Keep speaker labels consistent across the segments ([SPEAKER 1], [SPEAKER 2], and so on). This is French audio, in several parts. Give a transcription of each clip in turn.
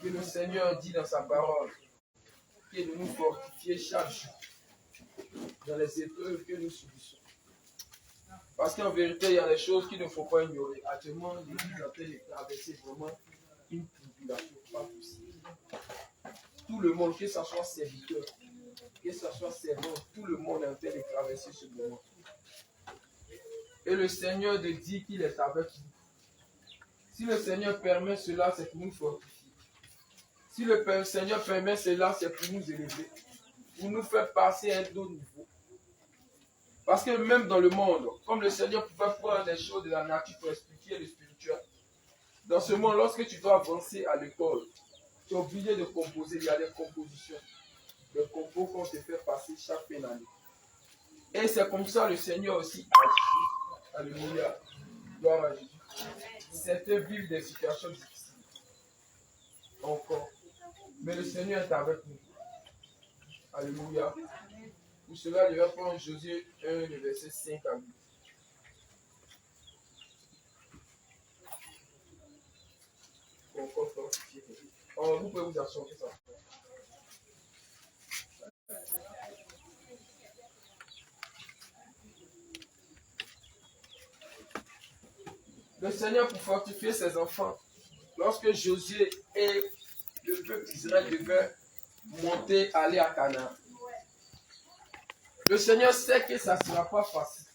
[SPEAKER 1] que le Seigneur dit dans sa parole, qui est de nous fortifier chaque jour dans les épreuves que nous subissons. Parce qu'en vérité, il y a des choses qu'il ne faut pas ignorer. Actuellement, l'Église est en train de traverser vraiment une tribulation pas possible. Tout le monde, que ce soit serviteur, que ce soit servant, tout le monde est en train de traverser ce moment. Et le Seigneur te dit qu'il est avec nous. Si le Seigneur permet cela, c'est pour nous fortifier. Si le Seigneur permet cela, c'est pour nous élever, pour nous faire passer à un autre niveau. Parce que même dans le monde, comme le Seigneur pouvait prendre des choses de la nature pour expliquer le spirituel, dans ce monde, lorsque tu dois avancer à l'école, tu es obligé de composer. Il y a des compositions, des compos qu'on te fait passer chaque fin d'année. Et c'est comme ça le Seigneur aussi agit. Alléluia. Gloire à Jésus. Certains vivent des situations difficiles. Encore. Mais le Seigneur est avec nous. Alléluia. Pour cela, je vais prendre Josué 1, le verset 5 à 8. Encore fortifié. Oh, vous pouvez vous asseoir ça. Le Seigneur pour fortifier ses enfants. Lorsque Josué et le peuple d'Israël devaient monter, aller à Canaan. Le Seigneur sait que ça ne sera pas facile.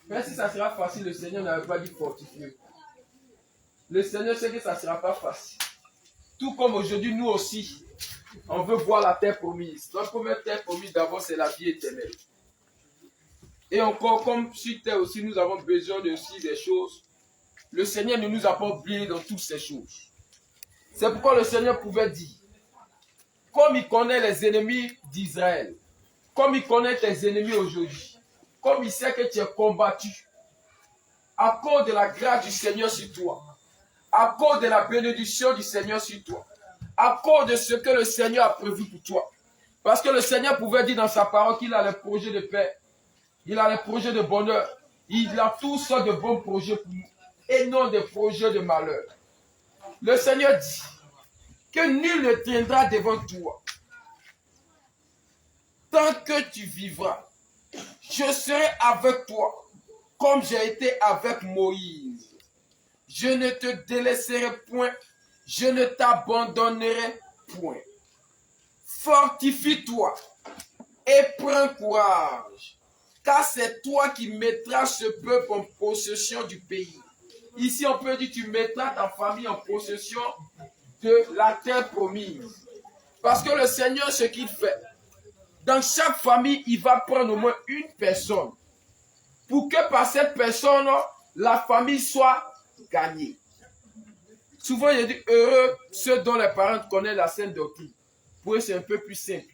[SPEAKER 1] Mais si ça sera facile, le Seigneur n'avait pas dit fortifier. Le Seigneur sait que ça ne sera pas facile. Tout comme aujourd'hui, nous aussi, on veut voir la terre promise. Notre première terre promise, d'abord, c'est la vie éternelle. Et encore, comme sur terre aussi, nous avons besoin de aussi des choses. Le Seigneur ne nous a pas oubliés dans toutes ces choses. C'est pourquoi le Seigneur pouvait dire, comme il connaît les ennemis d'Israël, comme il connaît tes ennemis aujourd'hui, comme il sait que tu es combattu, à cause de la grâce du Seigneur sur toi, à cause de la bénédiction du Seigneur sur toi, à cause de ce que le Seigneur a prévu pour toi. Parce que le Seigneur pouvait dire dans sa parole qu'il a les projets de paix, il a les projets de bonheur, il a toutes sortes de bons projets pour nous, et non des projets de malheur. Le Seigneur dit que nul ne tiendra devant toi. Tant que tu vivras, je serai avec toi, comme j'ai été avec Moïse. Je ne te délaisserai point, je ne t'abandonnerai point. Fortifie-toi et prends courage, car c'est toi qui mettras ce peuple en possession du pays. Ici, on peut dire, tu mettras ta famille en possession de la terre promise. Parce que le Seigneur, ce qu'il fait, dans chaque famille, il va prendre au moins une personne. Pour que par cette personne, la famille soit gagnée. Souvent, il dit, heureux ceux dont les parents connaissent la sainte doctrine. Pour eux, c'est un peu plus simple.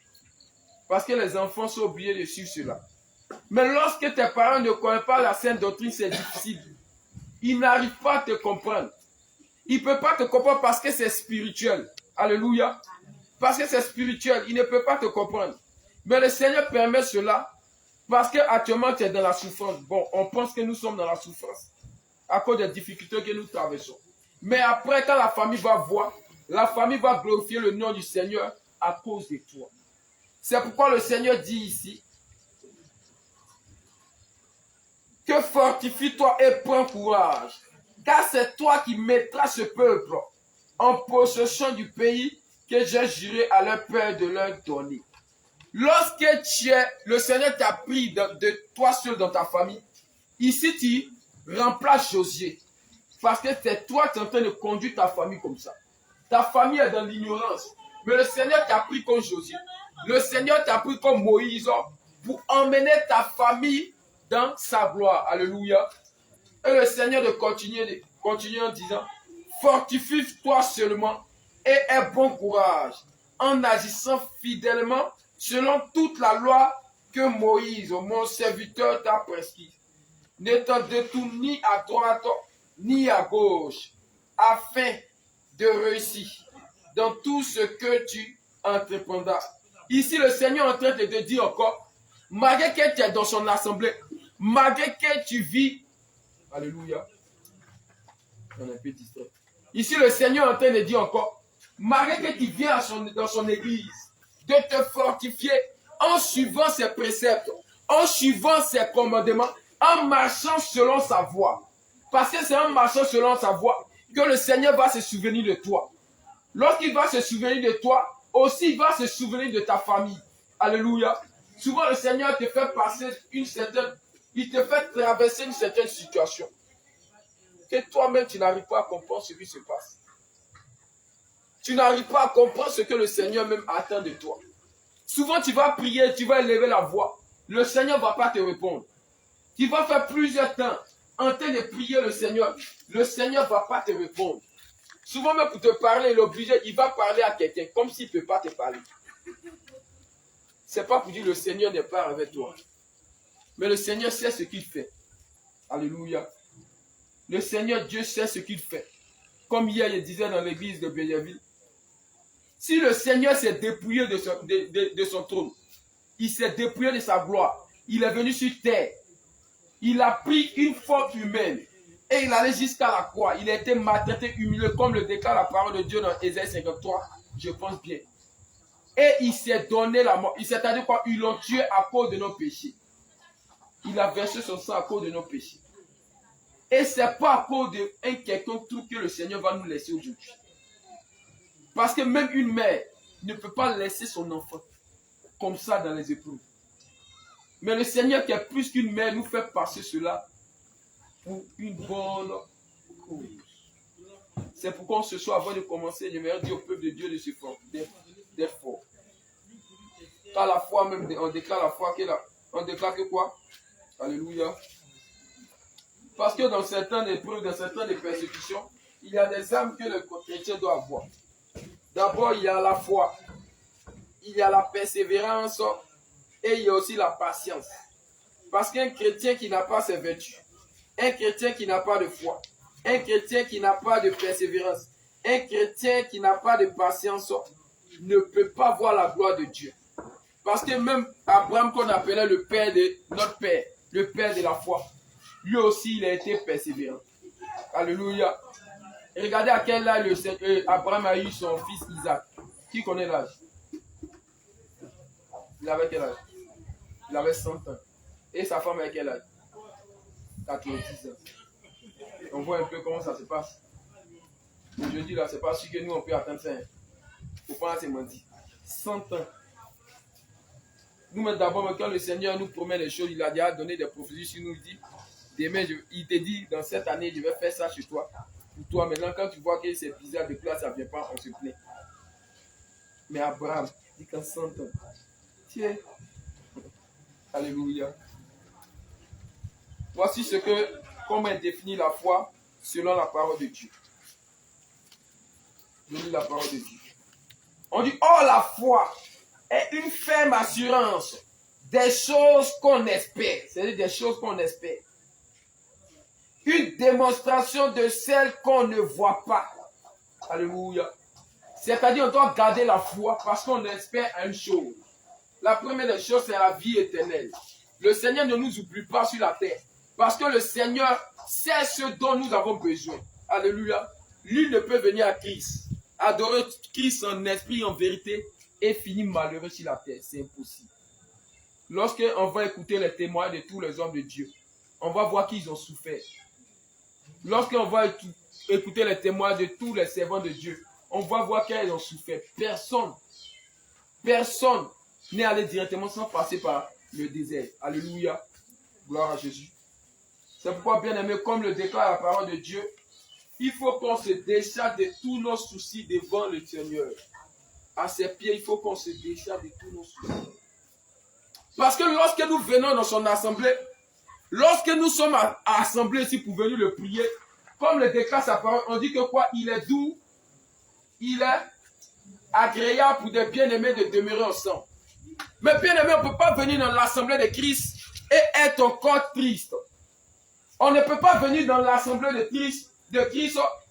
[SPEAKER 1] Parce que les enfants sont obligés de suivre cela. Mais lorsque tes parents ne connaissent pas la sainte doctrine, c'est difficile. Ils n'arrivent pas à te comprendre. Ils ne peuvent pas te comprendre parce que c'est spirituel. Alléluia. Parce que c'est spirituel. Ils ne peuvent pas te comprendre. Mais le Seigneur permet cela parce qu'actuellement tu es dans la souffrance. Bon, on pense que nous sommes dans la souffrance à cause des difficultés que nous traversons. Mais après, quand la famille va voir, la famille va glorifier le nom du Seigneur à cause de toi. C'est pourquoi le Seigneur dit ici que fortifie-toi et prends courage, car c'est toi qui mettras ce peuple en possession du pays que j'ai juré à leur père de leur donner. Lorsque le Seigneur t'a pris de toi seul dans ta famille, ici tu remplaces Josué. Parce que c'est toi qui es en train de conduire ta famille comme ça. Ta famille est dans l'ignorance. Mais le Seigneur t'a pris comme Josué. Le Seigneur t'a pris comme Moïse pour emmener ta famille dans sa gloire. Alléluia. Et le Seigneur de continuer en disant, fortifie-toi seulement et aie bon courage en agissant fidèlement selon toute la loi que Moïse, mon serviteur, t'a prescrite. Ne t'en détourne ni à droite ni à gauche, afin de réussir dans tout ce que tu entreprendras. Ici, le Seigneur est en train de te dire encore, malgré que tu es dans son assemblée, malgré que tu vis, alléluia, on est un peu distrait. Ici, le Seigneur est en train de dire encore, malgré que tu viens dans son église, de te fortifier en suivant ses préceptes, en suivant ses commandements, en marchant selon sa voie. Parce que c'est en marchant selon sa voie que le Seigneur va se souvenir de toi. Lorsqu'il va se souvenir de toi, aussi il va se souvenir de ta famille. Alléluia. Souvent le Seigneur te fait passer il te fait traverser une certaine situation. Que toi-même tu n'arrives pas à comprendre ce qui se passe. Tu n'arrives pas à comprendre ce que le Seigneur même attend de toi. Souvent tu vas prier, tu vas élever la voix. Le Seigneur ne va pas te répondre. Tu vas faire plusieurs temps en train de prier le Seigneur. Le Seigneur ne va pas te répondre. Souvent même pour te parler, il est obligé, il va parler à quelqu'un comme s'il ne peut pas te parler. Ce n'est pas pour dire que le Seigneur n'est pas avec toi. Mais le Seigneur sait ce qu'il fait. Alléluia. Le Seigneur Dieu sait ce qu'il fait. Comme hier, il disait dans l'église de Béliaville. Si le Seigneur s'est dépouillé de son trône, il s'est dépouillé de sa gloire, il est venu sur terre, il a pris une forme humaine et il allait jusqu'à la croix. Il a été maltraité, humilié, comme le déclare la parole de Dieu dans Ésaïe 53, je pense bien. Et il s'est donné la mort. Il s'est dit quoi? Ils l'ont tué à cause de nos péchés. Il a versé son sang à cause de nos péchés. Et ce n'est pas à cause d'un quelconque truc que le Seigneur va nous laisser aujourd'hui. Parce que même une mère ne peut pas laisser son enfant comme ça dans les épreuves. Mais le Seigneur qui est plus qu'une mère nous fait passer cela pour une bonne cause. C'est pourquoi ce soir, avant de commencer, j'aimerais dire au peuple de Dieu de se fortifier, d'être fort. Car la foi même, on déclare la foi on déclare que quoi? Alléluia. Parce que dans certaines épreuves, dans certaines persécutions, il y a des âmes que le chrétien doit avoir. D'abord, il y a la foi, il y a la persévérance et il y a aussi la patience. Parce qu'un chrétien qui n'a pas ses vertus, un chrétien qui n'a pas de foi, un chrétien qui n'a pas de persévérance, un chrétien qui n'a pas de patience ne peut pas voir la gloire de Dieu. Parce que même Abraham, qu'on appelait le père de notre père, le père de la foi, lui aussi il a été persévérant. Alléluia. Et regardez à quel âge Abraham a eu son fils Isaac. Qui connaît l'âge? Il avait quel âge? Il avait 100 ans. Et sa femme avait quel âge? 86 ans. On voit un peu comment ça se passe. Aujourd'hui, là, c'est pas sûr que nous, on peut atteindre ça. Il ne faut pas se mentir. 100 ans. Nous, d'abord, quand le Seigneur nous promet les choses, il a déjà donné des prophéties. Il nous dit, demain, il te dit, dans cette année, je vais faire ça chez toi. Pour toi, maintenant, quand tu vois que c'est bizarre, de là, ça ne vient pas, on se plaint. Mais Abraham dit qu'en 100 ans, tiens, alléluia. Voici comment est définie la foi selon la parole de Dieu. Je lis la parole de Dieu. On dit, oh, la foi est une ferme assurance des choses qu'on espère. C'est-à-dire des choses qu'on espère. Une démonstration de celles qu'on ne voit pas. Alléluia. C'est-à-dire, on doit garder la foi parce qu'on espère une chose. La première des choses, c'est la vie éternelle. Le Seigneur ne nous oublie pas sur la terre. Parce que le Seigneur sait ce dont nous avons besoin. Alléluia. Lui ne peut venir à Christ, adorer Christ en esprit, en vérité, et finir malheureux sur la terre. C'est impossible. Lorsqu'on va écouter les témoignages de tous les hommes de Dieu, on va voir qu'ils ont souffert. Lorsqu'on va écouter les témoignages de tous les servants de Dieu, on va voir qu'ils ont souffert. Personne n'est allé directement sans passer par le désert. Alléluia. Gloire à Jésus. C'est pourquoi, bien aimé, comme le déclare la parole de Dieu, il faut qu'on se décharge de tous nos soucis devant le Seigneur. À ses pieds, il faut qu'on se décharge de tous nos soucis. Parce que lorsque nous venons dans son assemblée, lorsque nous sommes assemblés ici pour venir le prier, comme le déclare sa parole, on dit que quoi? Il est doux, il est agréable pour des bien-aimés de demeurer ensemble. Mais bien-aimés, on ne peut pas venir dans l'assemblée de Christ et être encore triste. On ne peut pas venir dans l'assemblée de Christ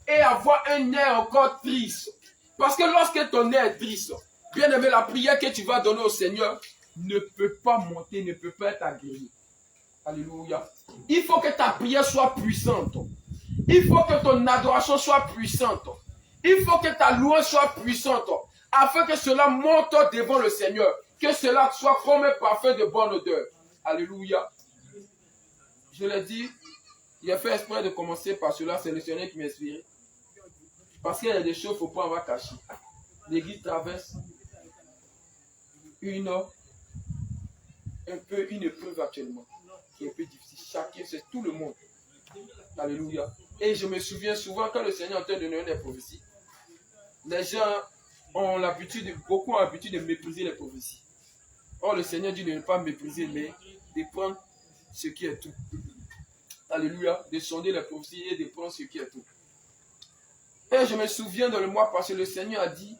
[SPEAKER 1] et avoir un air encore triste. Parce que lorsque ton air est triste, bien-aimé, la prière que tu vas donner au Seigneur ne peut pas monter, ne peut pas être agréée. Alléluia. Il faut que ta prière soit puissante. Il faut que ton adoration soit puissante. Il faut que ta louange soit puissante, afin que cela monte devant le Seigneur, que cela soit comme un parfum de bonne odeur. Alléluia. Je l'ai dit, j'ai fait exprès de commencer par cela, c'est le Seigneur qui m'inspire. Parce qu'il y a des choses qu'il ne faut pas avoir cachées. L'église traverse une épreuve actuellement, qui est un peu difficile. Chacun, c'est tout le monde. Alléluia. Et je me souviens souvent quand le Seigneur est en train de donner des prophéties, les gens ont l'habitude, beaucoup ont l'habitude de mépriser les prophéties. Or, le Seigneur dit de ne pas mépriser, mais de prendre ce qui est tout. Alléluia. De sonder les prophéties et de prendre ce qui est tout. Et je me souviens dans le mois passé, le Seigneur a dit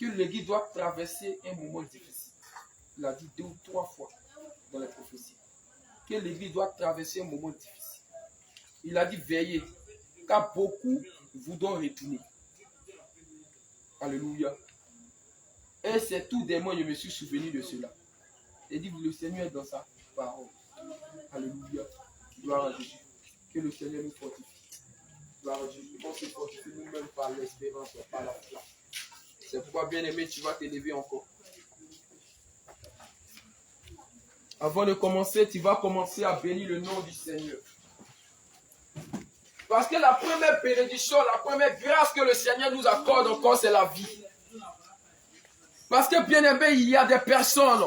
[SPEAKER 1] que l'église doit traverser un moment difficile. Il a dit 2 ou 3 fois dans les prophéties. Que l'église doit traverser un moment difficile. Il a dit veillez, car beaucoup voudront retourner. Alléluia. Et c'est tout des mois, je me suis souvenu de cela. Et dit le Seigneur est dans sa parole. Alléluia. Gloire à Jésus. Que le Seigneur nous fortifie. Gloire à Jésus. On se fortifie nous-mêmes par l'espérance, par la foi. C'est pourquoi, bien aimé, tu vas t'élever encore. Avant de commencer, tu vas commencer à bénir le nom du Seigneur. Parce que la première bénédiction, la première grâce que le Seigneur nous accorde encore, c'est la vie. Parce que, bien aimé, il y a des personnes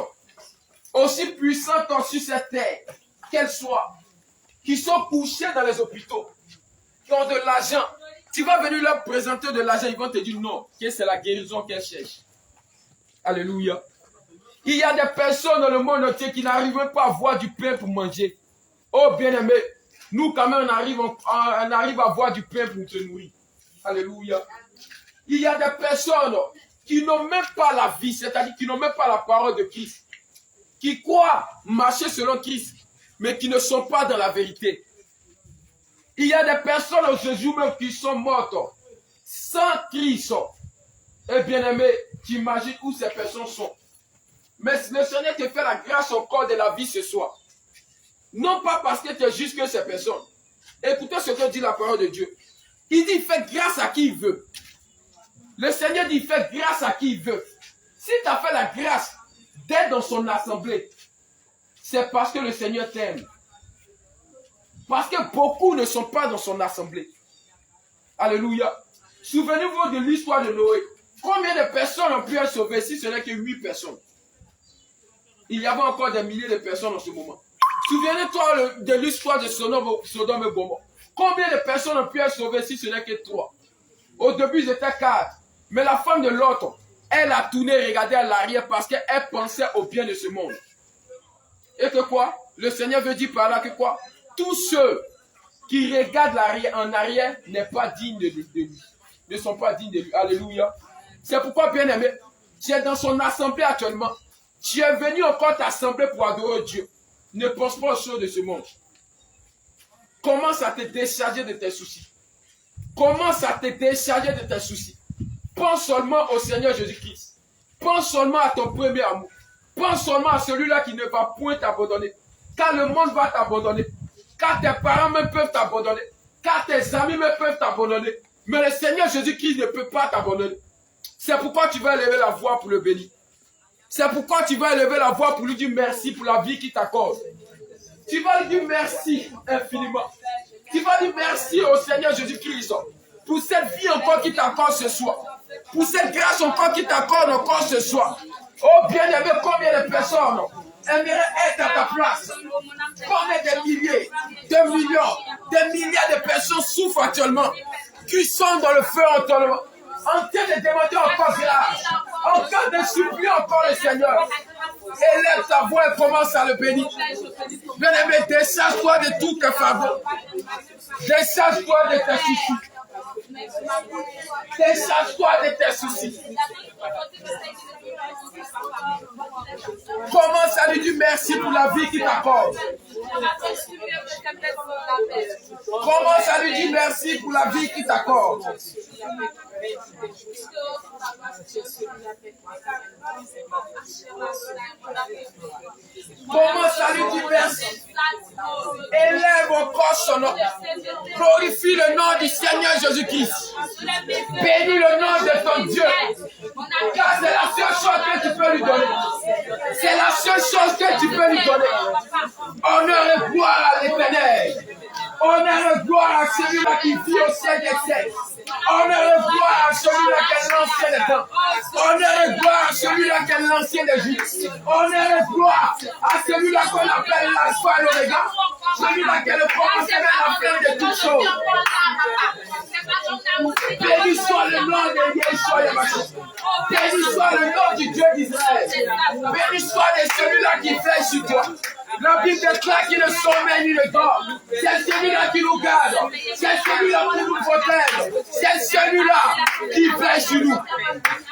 [SPEAKER 1] aussi puissantes sur cette terre, qu'elles soient, qui sont couchées dans les hôpitaux, qui ont de l'argent. Tu vas venir leur présenter de l'argent, ils vont te dire non, que c'est la guérison qu'elles cherchent. Alléluia. Il y a des personnes dans le monde entier qui n'arrivent pas à avoir du pain pour manger. Oh bien-aimé, nous quand même on arrive à avoir du pain pour se nourrir. Alléluia. Il y a des personnes qui n'ont même pas la vie, c'est-à-dire qui n'ont même pas la parole de Christ, qui croient marcher selon Christ, mais qui ne sont pas dans la vérité. Il y a des personnes aujourd'hui même qui sont mortes sans Christ. Et bien aimé, tu imagines où ces personnes sont. Mais le Seigneur te fait la grâce encore de la vie ce soir. Non pas parce que tu es juste que ces personnes. Écoutez ce que dit la parole de Dieu. Il dit, il fait grâce à qui il veut. Le Seigneur dit, il fait grâce à qui il veut. Si tu as fait la grâce d'être dans son assemblée, c'est parce que le Seigneur t'aime. Parce que beaucoup ne sont pas dans son assemblée. Alléluia. Souvenez-vous de l'histoire de Noé. Combien de personnes ont pu être sauvées si ce n'est que 8 personnes? Il y avait encore des milliers de personnes en ce moment. Souvenez-toi de l'histoire de Sodome et Gomorrhe. Combien de personnes ont pu être sauvées si ce n'est que 3? Au début, ils étaient 4. Mais la femme de l'autre, elle a tourné et regardé à l'arrière parce qu'elle pensait au bien de ce monde. Et que quoi? Le Seigneur veut dire par là que quoi? Tous ceux qui regardent en arrière n'est pas digne de lui. Ne sont pas dignes de lui. Alléluia. C'est pourquoi, bien aimé, tu es dans son assemblée actuellement. Tu es venu encore t'assembler pour adorer Dieu. Ne pense pas aux choses de ce monde. Commence à te décharger de tes soucis. Commence à te décharger de tes soucis. Pense seulement au Seigneur Jésus-Christ. Pense seulement à ton premier amour. Pense seulement à celui-là qui ne va point t'abandonner. Car le monde va t'abandonner. Car tes parents même peuvent t'abandonner. Car tes amis même peuvent t'abandonner. Mais le Seigneur Jésus-Christ ne peut pas t'abandonner. C'est pourquoi tu vas élever la voix pour le bénir. C'est pourquoi tu vas élever la voix pour lui dire merci pour la vie qu'il t'accorde. Tu vas lui dire merci infiniment. Tu vas dire merci au Seigneur Jésus-Christ pour cette vie encore qu'il t'accorde ce soir. Pour cette grâce encore qu'il t'accorde encore ce soir. Oh bien-aimé, combien de personnes aimeraient être à ta place? Combien de milliers, de millions, de milliards de personnes souffrent actuellement, qui sont dans le feu actuellement, en train de demander encore grâce, en train de supplier encore le Seigneur. Élève ta voix et commence à le bénir. Bien-aimé, décharge-toi de tous tes fardeaux. Décharge-toi de tes soucis. Décharge-toi de tes soucis. Commence à lui dire merci pour la vie qu'il t'accorde. Commence à lui dire merci pour la vie qu'il t'accorde. Commence à lui dire merci. Élève encore son nom. Glorifie le nom du Seigneur Jésus-Christ. Bénis le nom de ton Dieu. Car c'est la seule chose que tu peux lui donner. C'est la seule chose que tu peux lui donner. Honneur et gloire à l'Éternel. Honneur et gloire à celui-là qui vit au ciel des siècles. Honneur et gloire à celui-là qui est l'ancien des temps. Honneur et gloire à celui-là qui est l'ancien des Juifs. Honneur et gloire à celui-là qu'on appelle l'Alpha et l'Oméga. Celui-là qui est le commencement et la fin de toutes choses. Béni soit le nom de Yeshua Yamashia. Béni soit le nom du Dieu d'Israël. Béni soit de celui-là qui fait sur toi. La Bible déclare qu'il ne sommeille ni ne dort. C'est celui-là qui nous garde. C'est celui-là qui nous protège. C'est celui-là qui veille sur nous,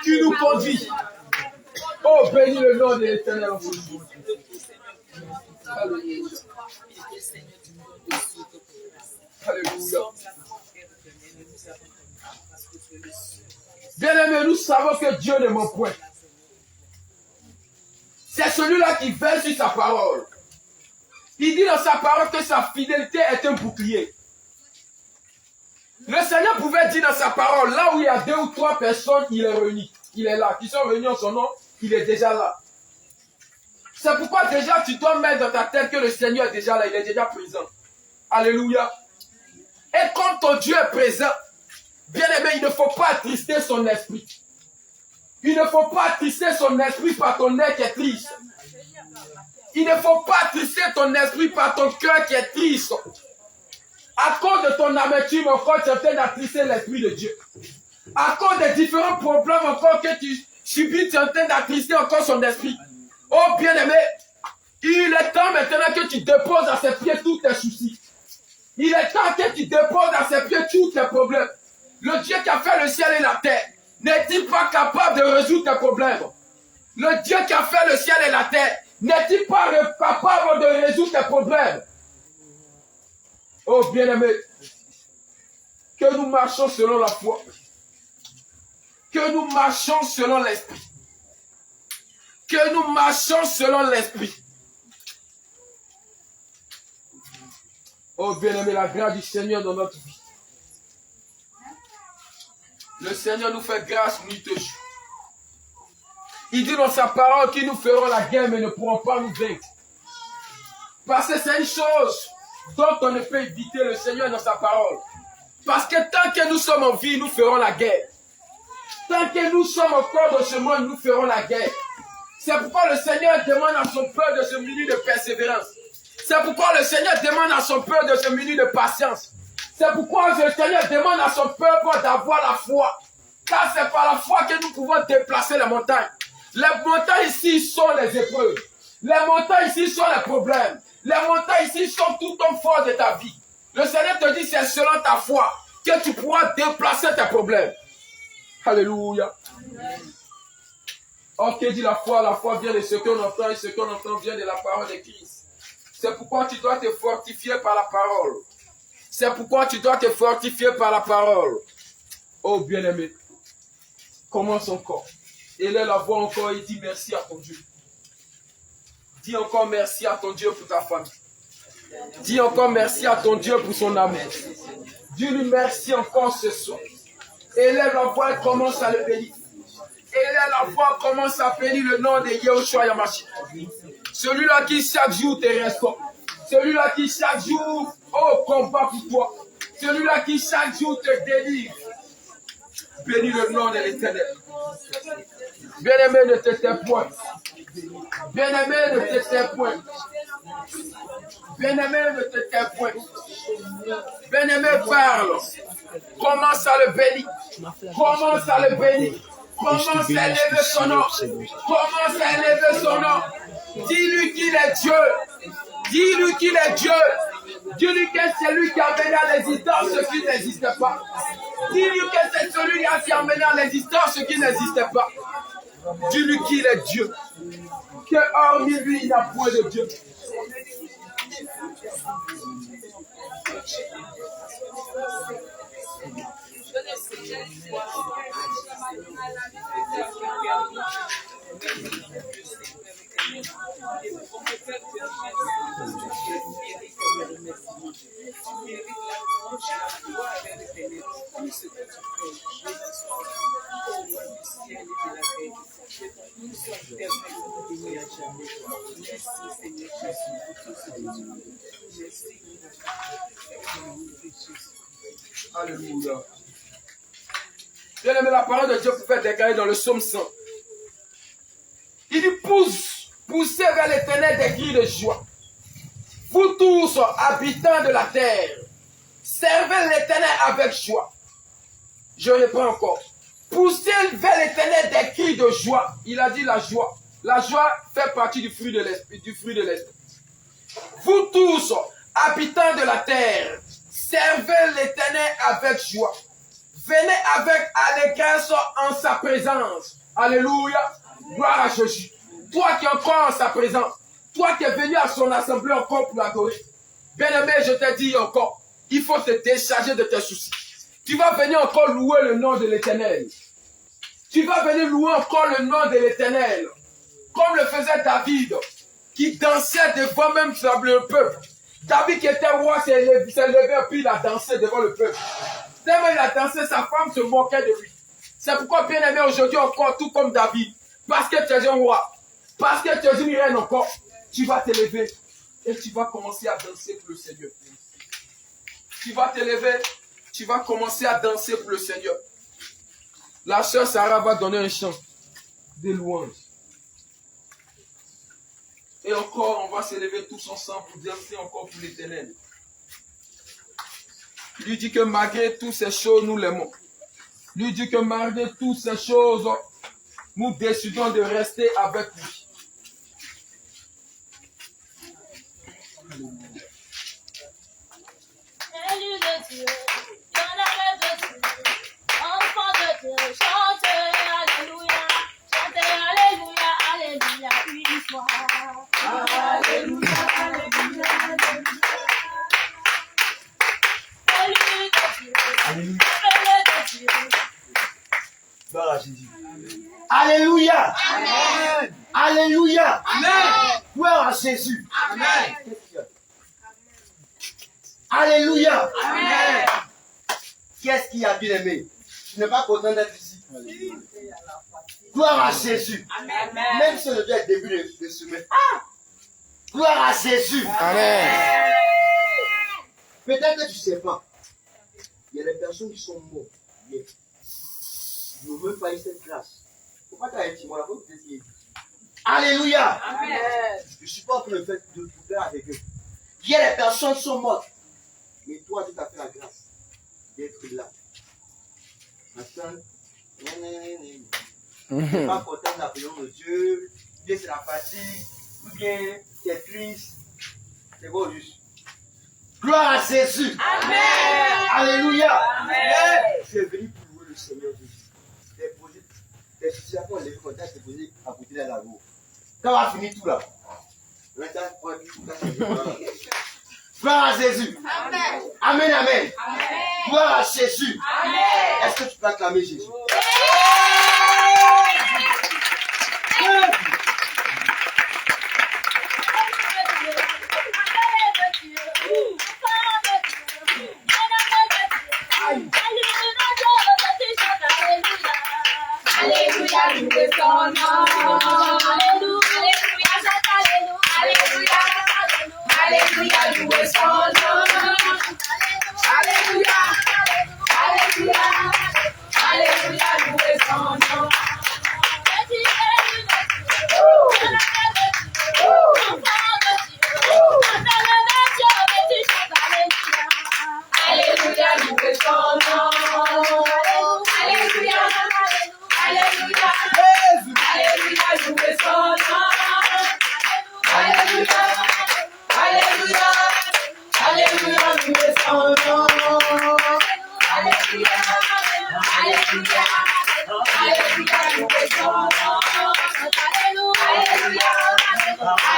[SPEAKER 1] qui nous conduit. Oh, bénis le nom de l'Éternel en ce jour. Alléluia. Alléluia. Bien-aimés, nous savons que Dieu ne ment point. C'est celui-là qui veille sur sa parole. Il dit dans sa parole que sa fidélité est un bouclier. Le Seigneur pouvait dire dans sa parole, là où il y a 2 ou 3 personnes, il est réuni. Il est là. Qui sont réunis en son nom, il est déjà là. C'est pourquoi déjà tu dois mettre dans ta tête que le Seigneur est déjà là, il est déjà présent. Alléluia. Et quand ton Dieu est présent, bien aimé, il ne faut pas attrister son esprit. Il ne faut pas attrister son esprit par ton nez qui est triste. Il ne faut pas attrister ton esprit par ton cœur qui est triste. À cause de ton amertume, encore tu es en train d'attrister l'esprit de Dieu. À cause des différents problèmes encore que tu subis, tu es en train d'attrister encore son esprit. Oh bien-aimé, il est temps maintenant que tu déposes à ses pieds tous tes soucis. Il est temps que tu déposes à ses pieds tous tes problèmes. Le Dieu qui a fait le ciel et la terre, n'est-il pas capable de résoudre tes problèmes? Le Dieu qui a fait le ciel et la terre, n'est-il pas capable de résoudre tes problèmes? Oh bien-aimé, que nous marchons selon la foi. Que nous marchons selon l'esprit. Que nous marchons selon l'esprit. Oh bien-aimé, la grâce du Seigneur dans notre vie. Le Seigneur nous fait grâce nuit et jour. Il dit dans sa parole qu'ils nous feront la guerre mais ne pourront pas nous vaincre. Parce que c'est une chose dont on ne peut éviter le Seigneur dans sa parole. Parce que tant que nous sommes en vie, nous ferons la guerre. Tant que nous sommes encore dans ce monde, nous ferons la guerre. C'est pourquoi le Seigneur demande à son peuple de se munir de persévérance. C'est pourquoi le Seigneur demande à son peuple de se munir de patience. C'est pourquoi le Seigneur demande à son peuple d'avoir la foi. Car c'est par la foi que nous pouvons déplacer les montagnes. Les montagnes ici sont les épreuves. Les montagnes ici sont les problèmes. Les montagnes ici sont tout ton fort de ta vie. Le Seigneur te dit c'est selon ta foi que tu pourras déplacer tes problèmes. Alléluia. Oh, que dit la foi? La foi vient de ce qu'on entend et ce qu'on entend vient de la parole de Christ. C'est pourquoi tu dois te fortifier par la parole. C'est pourquoi tu dois te fortifier par la parole. Oh bien-aimé, commence encore. Élève la voix encore et dis merci à ton Dieu. Dis encore merci à ton Dieu pour ta famille. Dis encore merci à ton Dieu pour son amour. Dis-lui merci encore ce soir. Élève la voix et commence à le bénir. Élève la voix, commence à bénir le nom de Yeshua Yamashia. Celui-là qui chaque jour te restaure. Celui-là qui chaque jour, oh, combat pour toi. Celui-là qui chaque jour te délivre. Bénis le nom de l'Éternel. Bien-aimé, ne te tais point. Bien-aimé, ne te tais point. Bien-aimé, ne te tais point. Bien-aimé, parle. Commence à le bénir. Commence à le bénir. Commence à élever son nom. Commence à élever son nom. Dis-lui qu'il est Dieu. Dis-lui qu'il est Dieu. Dis-lui que c'est lui qui a amené à l'existence ce qui n'existe pas. Dis-lui que c'est celui qui a amené à l'existence ce qui n'existe pas. Dis-lui qu'il est Dieu. Que hormis lui, il n'y a point de Dieu. Alléluia. Bien aimé, la parole de Dieu pouvait déclarer dans le psaume 100. Il dit, poussez vers l'éternel des cris de joie. Vous tous, habitants de la terre, servez l'éternel avec joie. Je reprends encore. Poussez vers l'éternel des cris de joie. Il a dit la joie. La joie fait partie du fruit de l'esprit. Vous tous, habitants de la terre, servez l'éternel avec joie. Venez avec allégresse en sa présence. Alléluia. Gloire à Jésus. Toi qui es encore en sa présence, toi qui es venu à son assemblée encore pour l'adorer. Bien-aimé, je te dis encore, il faut te décharger de tes soucis. Tu vas venir encore louer le nom de l'Éternel. Tu vas venir louer encore le nom de l'Éternel. Comme le faisait David, qui dansait devant même le peuple. David qui était roi s'est levé puis il a dansé devant le peuple. Tellement il a dansé, sa femme se moquait de lui. C'est pourquoi, bien aimé, aujourd'hui encore, tout comme David, parce que tu es un roi, parce que tu es une reine encore, tu vas te lever et tu vas commencer à danser pour le Seigneur. Tu vas te lever, tu vas commencer à danser pour le Seigneur. La sœur Sarah va donner un chant de louange. Et encore, on va se lever tous ensemble pour danser encore pour l'Éternel. Lui dit que malgré toutes ces choses, nous l'aimons. Lui dit que malgré toutes ces choses, nous décidons de rester avec lui.
[SPEAKER 2] Élu de Dieu, bien-aimé de Dieu, enfant de Dieu, chantez Alléluia, chantez Alléluia, Alléluia, une fois. Alléluia, Alléluia, Alléluia. Élu de Dieu,
[SPEAKER 3] Alléluia.
[SPEAKER 2] bien-aimé de Dieu.
[SPEAKER 3] Gloire à Jésus. Alléluia.
[SPEAKER 2] Amen.
[SPEAKER 3] Alléluia.
[SPEAKER 2] Amen.
[SPEAKER 3] Gloire à Jésus.
[SPEAKER 2] Amen.
[SPEAKER 3] Alléluia.
[SPEAKER 2] Amen.
[SPEAKER 3] Qu'est-ce qui a bien aimé? Tu n'es pas content d'être ici. Gloire à Jésus.
[SPEAKER 2] Amen.
[SPEAKER 3] Même si le est début de semaine. Gloire à Jésus.
[SPEAKER 1] Amen.
[SPEAKER 3] Peut-être que tu ne sais pas. Il y a des personnes qui sont mortes. Ils n'ont même pas eu cette grâce. Pourquoi tu as un petit mot là? Alléluia.
[SPEAKER 2] Amen.
[SPEAKER 3] Je ne suis pas en train de faire avec eux. Il y a des personnes qui sont mortes. Mais toi, tu t'as fait la grâce d'être là. Maintenant, tu n'es pas content de la présence de Dieu. Ou bien c'est la fatigue. Ou bien tu es triste. C'est bon, juste. Gloire à Jésus.
[SPEAKER 2] Amen.
[SPEAKER 3] Alléluia.
[SPEAKER 2] Amen.
[SPEAKER 3] Tu es venu pour louer le Seigneur Jésus. Tes situations, les contacts, t'es posé à côté de la roue. Quand on va finir tout là, maintenant, on va dire, gloire à Jésus.
[SPEAKER 2] Amen.
[SPEAKER 3] Amen, amen.
[SPEAKER 2] Amen.
[SPEAKER 3] Gloire à Jésus.
[SPEAKER 2] Amen.
[SPEAKER 3] Est-ce que tu peux acclamer Jésus?
[SPEAKER 2] Alléluia, louez son nom. Alléluia, chante Alléluia. Alléluia, louez son nom. Alléluia, Alléluia, Alléluia, louez son nom. Alléluia, louez son nom. Alléluia, Alléluia, Alléluia, louez son nom. Alléluia, Alléluia, Alléluia, louez son nom. Alléluia, Alléluia, Alléluia, louez son nom. Alléluia,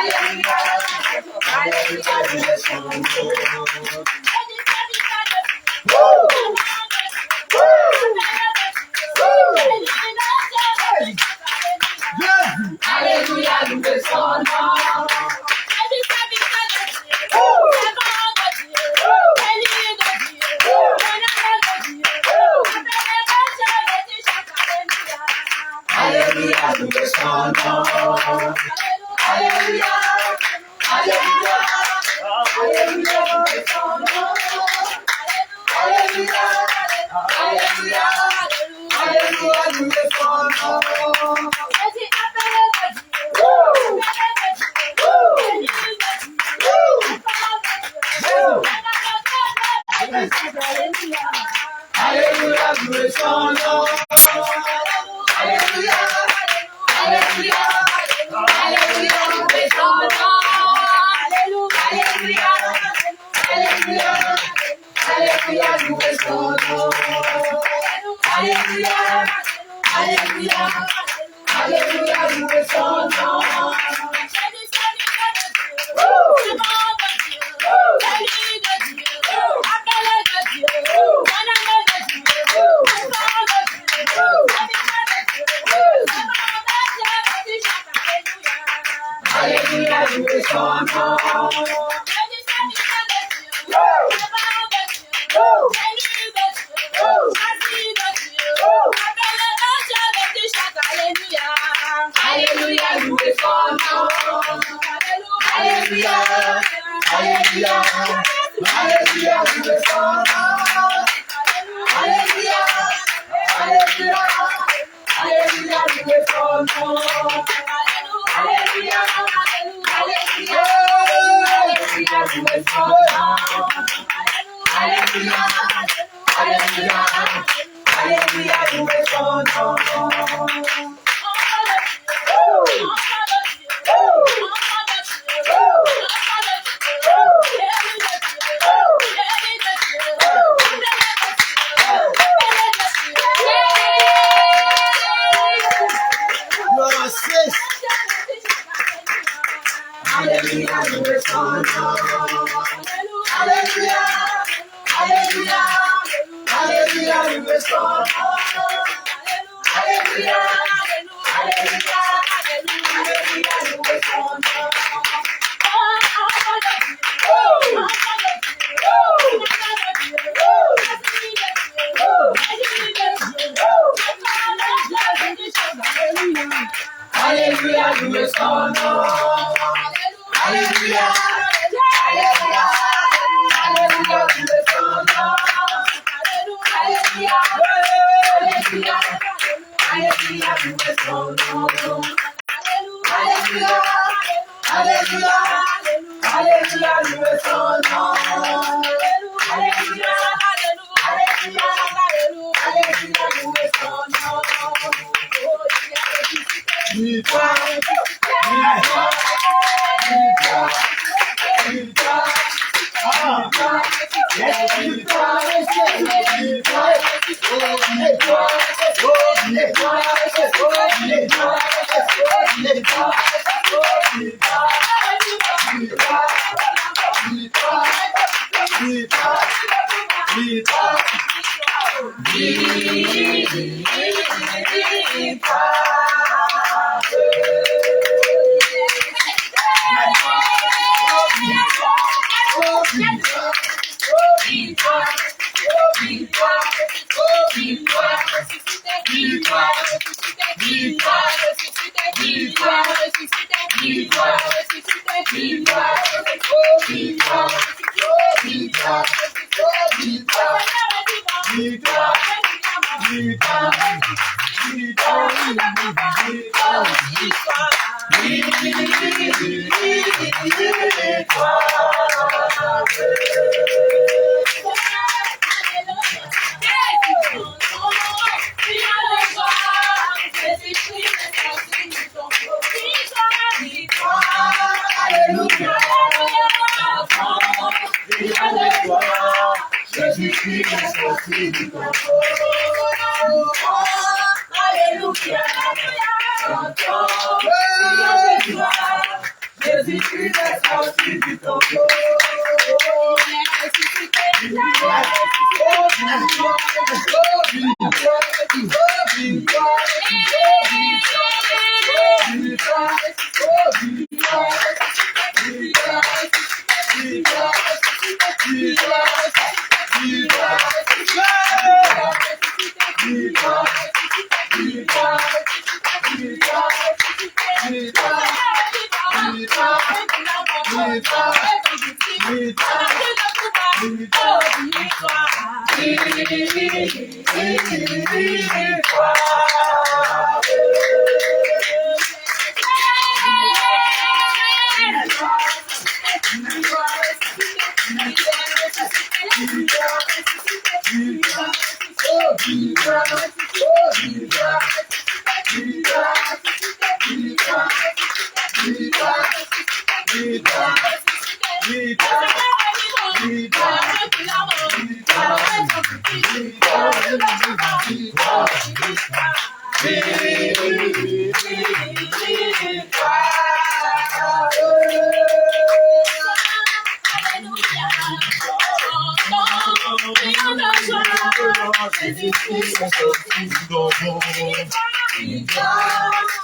[SPEAKER 2] Alléluia, Alléluia, louez son nom. Alléluia, louez son nom. Alléluia, louez son nom.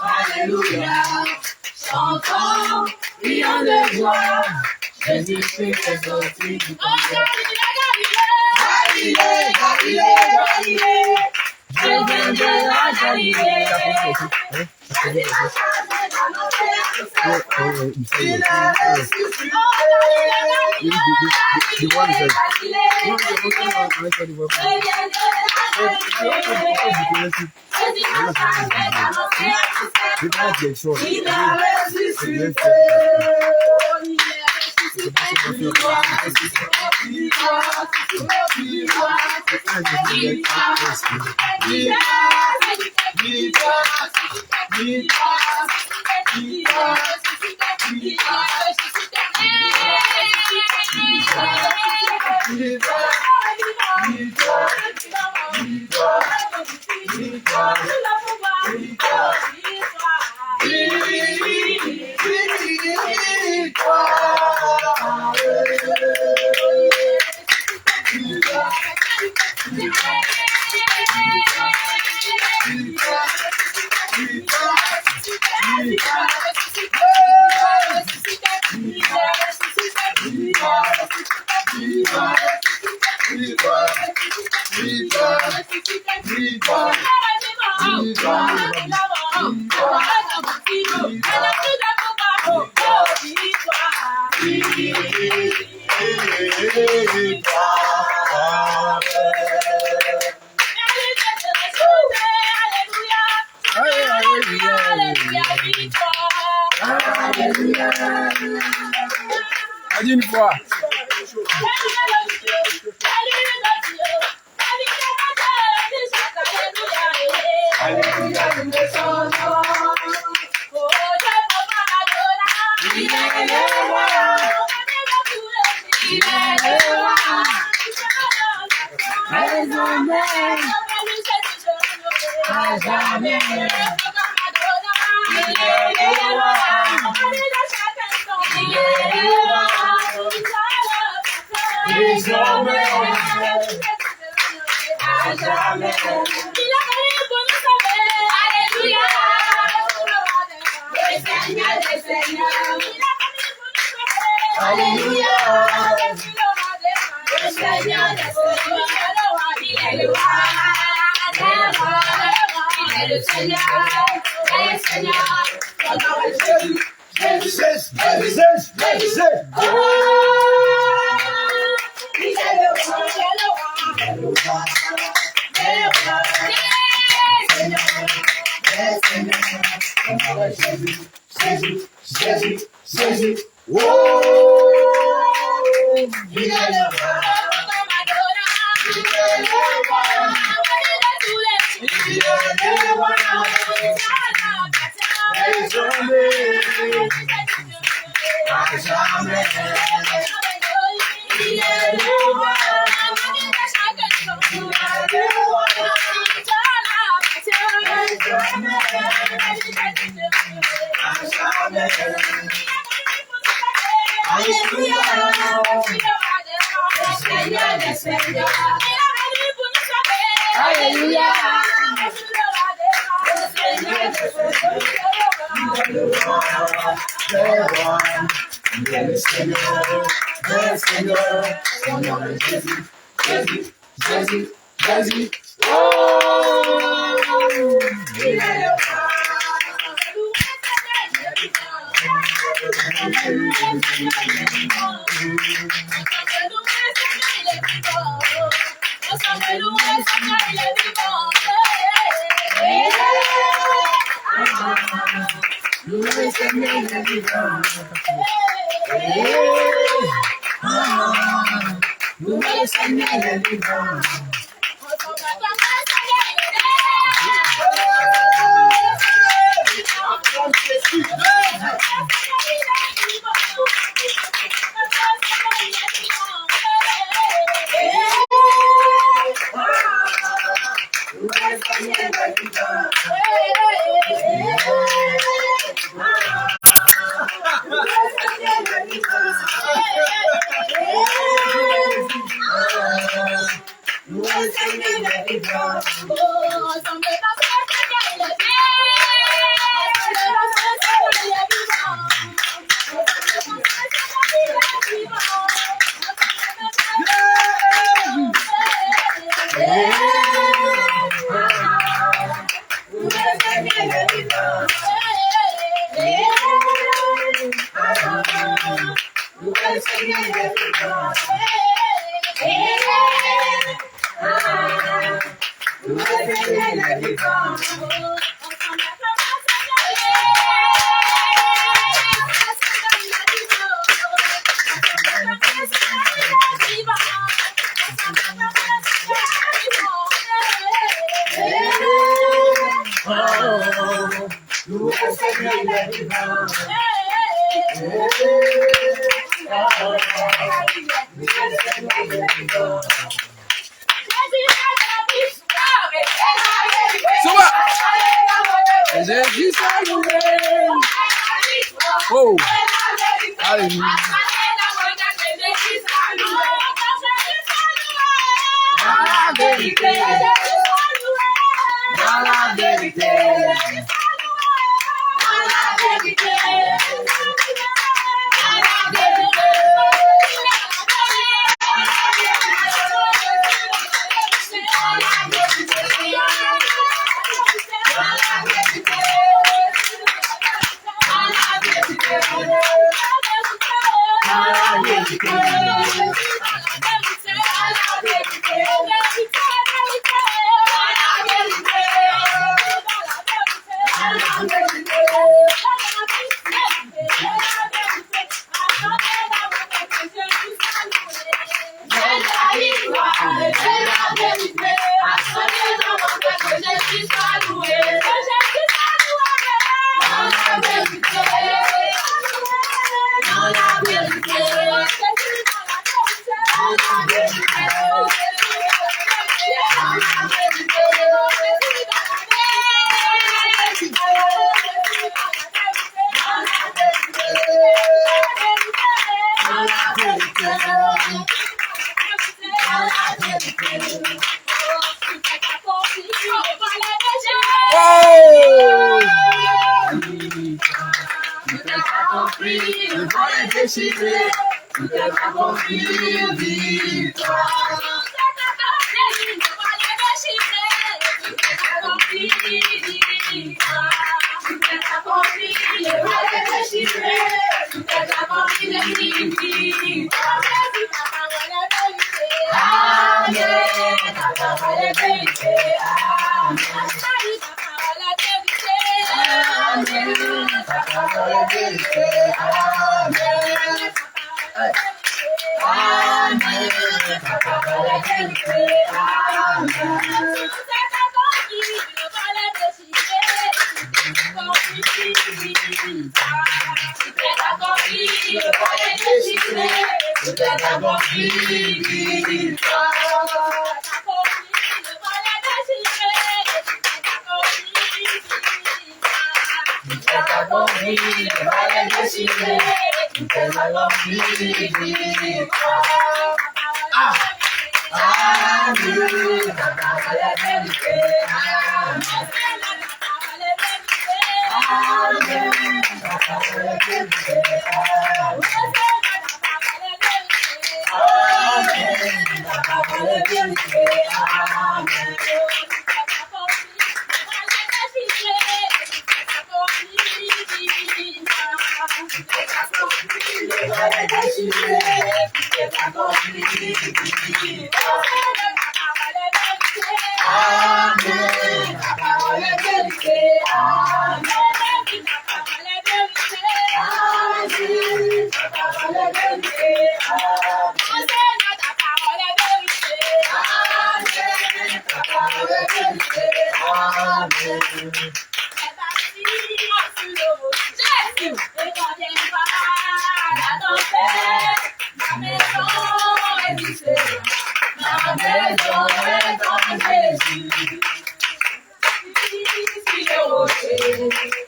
[SPEAKER 2] Alléluia, chantons, prions de joie, Jésus-Christ est sorti du tombeau. Galilée, Galilée, Galilée, je viens de la Galilée. Jésus a changé dans nos cœurs, il est ressuscité. Galilée,
[SPEAKER 1] Une fois. Oh, hallelujah.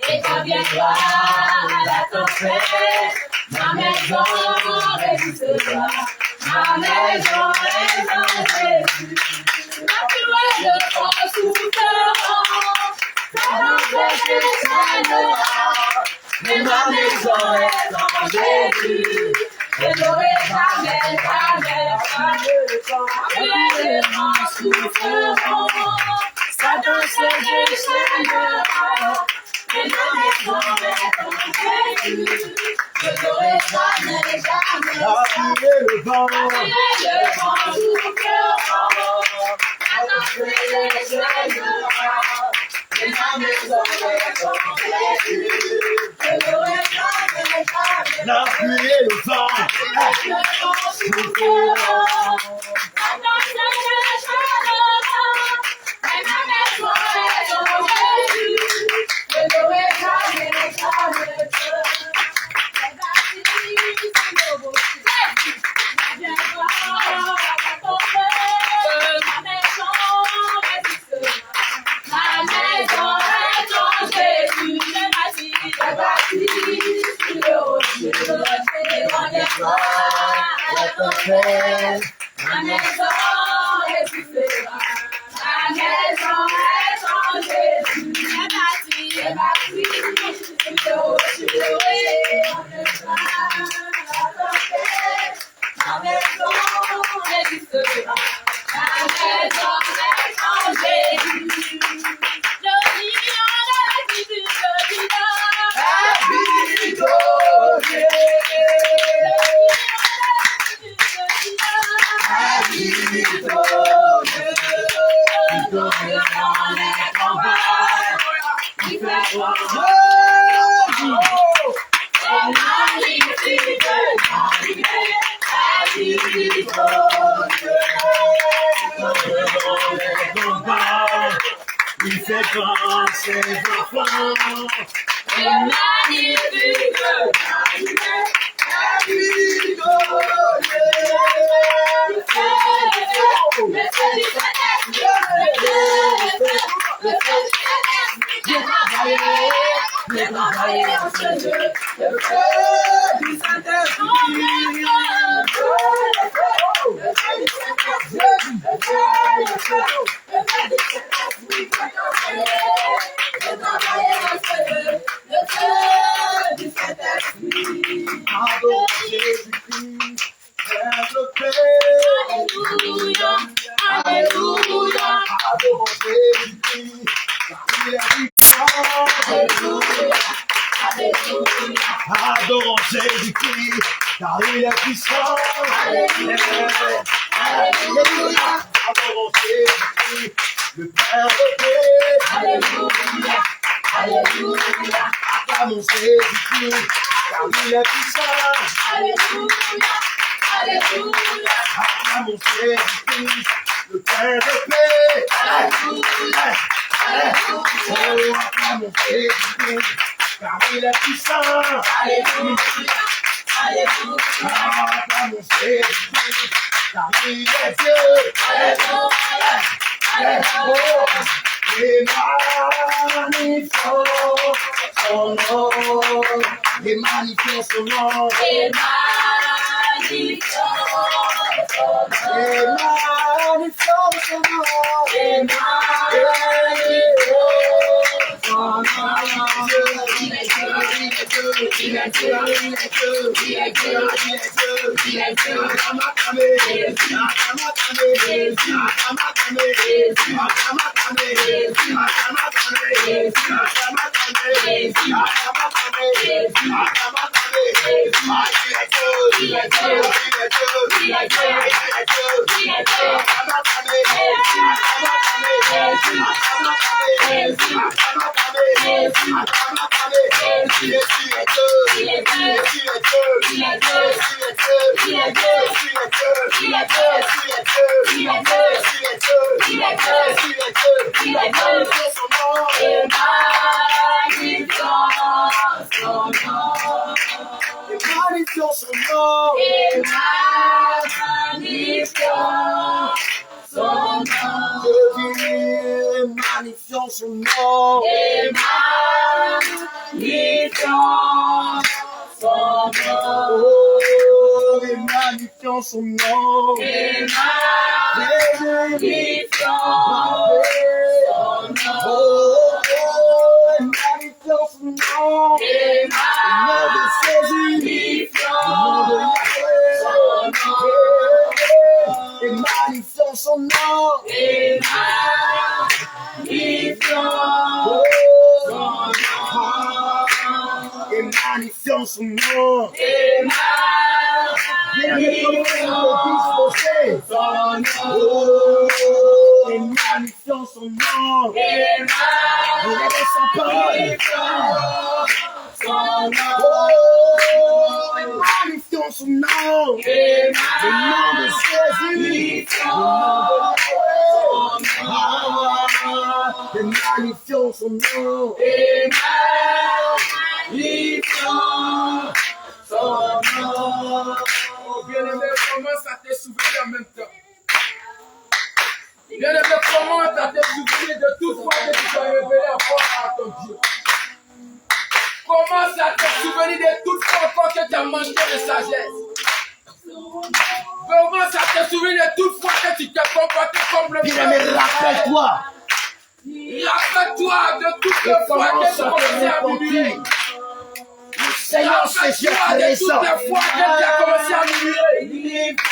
[SPEAKER 2] Et quand viendra la tempête, ma maison résistera. Ma maison est en Jésus. La pluie et le vent souffleront, ça n'empêche s'éteindra. Mais ma maison est en Jésus. Je n'aurai jamais, jamais, jamais. La pluie et le vent souffleront, Satan se déchaînera. Mais ma maison est en Jésus. Je n'aurai jamais, jamais,
[SPEAKER 3] La pluie et le vent.
[SPEAKER 2] la pluie et le vent souffleront, Satan se déchaînera. Mais ma maison est en Jésus. Je n'aurai jamais, jamais,
[SPEAKER 3] La pluie et le vent.
[SPEAKER 2] le vent souffleront, Satan se déchaînera. Mais ma maison est en Jésus. Je n'aurai jamais, jamais,
[SPEAKER 3] Il fait grand ses enfants. Adorons Jésus-Christ, car il est puissant. Alléluia. Adorons Jésus-Christ, le Père de paix. Alléluia. Alléluia. Acclamons Jésus-Christ, car il est puissant. Alléluia. Alléluia. Acclamons Jésus-Christ, le Père de paix. Alléluia. Oh, acclamons Jésus-Christ, car il est puissant. Alléluia. Alléluia. Acclamons Jésus-Christ, car il est Dieu. Alléluia. Alléluia. Et magnifions son nom. Et magnifions son nom. Et magnifions son nom. Et magnifions son nom. Et magnifions son nom. Il est Dieu, il est Dieu, il est Dieu, il est Dieu, il est Dieu, il est Dieu, il est Dieu. Magnifions son nom. Oh, et magnifions son nom. Magnifions son nom. Le nom de Jésus. Le nom de Yahweh. Et magnifions son nom. Et magnifions son nom. Et magnifions son nom. Il est sans parole. Et magnifions son nom. Le nom de Jésus. Le nom de Yahweh. Et magnifions son nom.
[SPEAKER 1] Bien-aimé, commence à te souvenir en même temps. Bien-aimé, commence à te souvenir de toute fois que tu t'es révélé encore à ton Dieu. Commence à te souvenir de toute fois encore que tu as manqué de sagesse. Commence à te souvenir de toute fois que tu t'es comporté comme le
[SPEAKER 3] Bien-aimé, rappelle-toi.
[SPEAKER 1] Rappelle-toi de toutes les fois que tu as commencé à murmurer.
[SPEAKER 3] Seigneur, c'est Dieu
[SPEAKER 1] de toutes les fois que tu as commencé à murmurer. Tu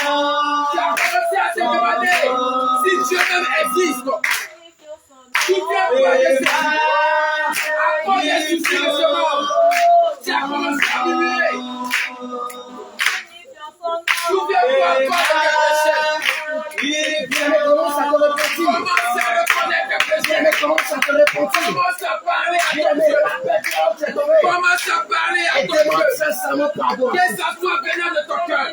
[SPEAKER 1] as commencé à te demander si Dieu même existe. Souviens-toi de ces jours. À cause des soucis de ce monde, tu as commencé à murmurer. Souviens-toi encore de tes péchés.
[SPEAKER 3] Commence à te repentir.
[SPEAKER 1] Commence à reconnaître tes péchés.
[SPEAKER 3] Commence à te repentir.
[SPEAKER 1] Commence à parler à ton Dieu. Commence à parler à
[SPEAKER 3] Et
[SPEAKER 1] ton
[SPEAKER 3] demande
[SPEAKER 1] Dieu.
[SPEAKER 3] sincèrement pardon.
[SPEAKER 1] Que ça soit venant de ton cœur.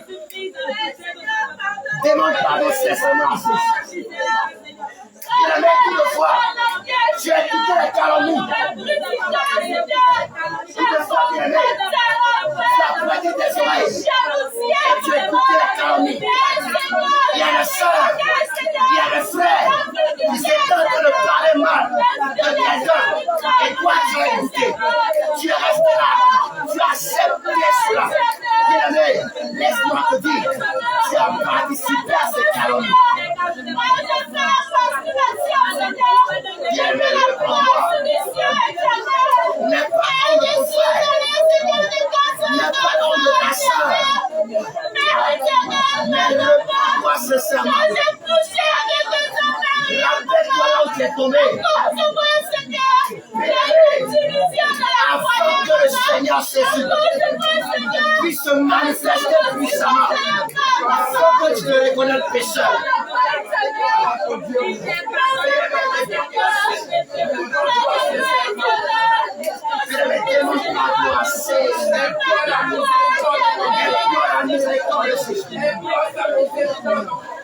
[SPEAKER 3] Demande pardon sincèrement. Bien-aimé, toutefois, tu as écouté la calomnie. Toutefois, bien-aimé, tu as prêté tes oreilles. Et tu as écouté la calomnie. Il y a des soeurs, il y a des frères qui sont en train de parler mal de quelqu'un. Et toi, tu as écouté. Tu es resté là. Tu as accepté cela. Bien-aimé, laisse-moi te dire, tu as participé à cette calomnie. Bien-aimé, le combat n'est pas honte de ton frère, n'est pas honte de ta soeur, mais le sincèrement. Rappelle-toi là où tu es tombé. Afin que le Seigneur Jésus puisse se manifester puissamment. Afin que tu te reconnaisses pécheur.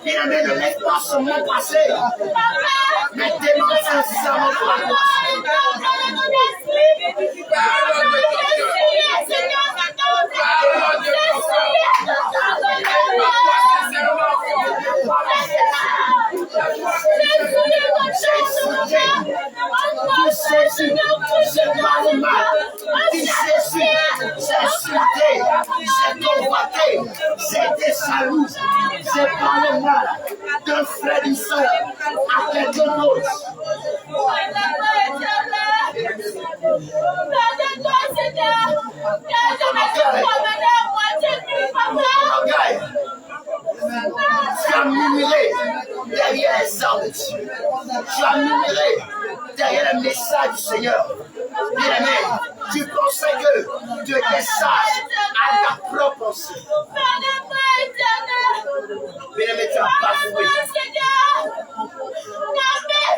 [SPEAKER 3] Bien-aimé, ne laisse pas ce monde passer. Mais demande sincèrement pardon. Jésus, j'ai parlé mal. Jésus, j'ai insulté, j'ai convoité, j'ai été jaloux, j'ai parlé mal d'un frère d'une soeur à quelqu'un d'autre. Tu as murmuré derrière les ordres de Dieu. Tu as murmuré derrière le message du Seigneur. Bien-aimé, tu pensais que tu étais sage à ta propre pensée. Bien-aimé, tu as bafoué.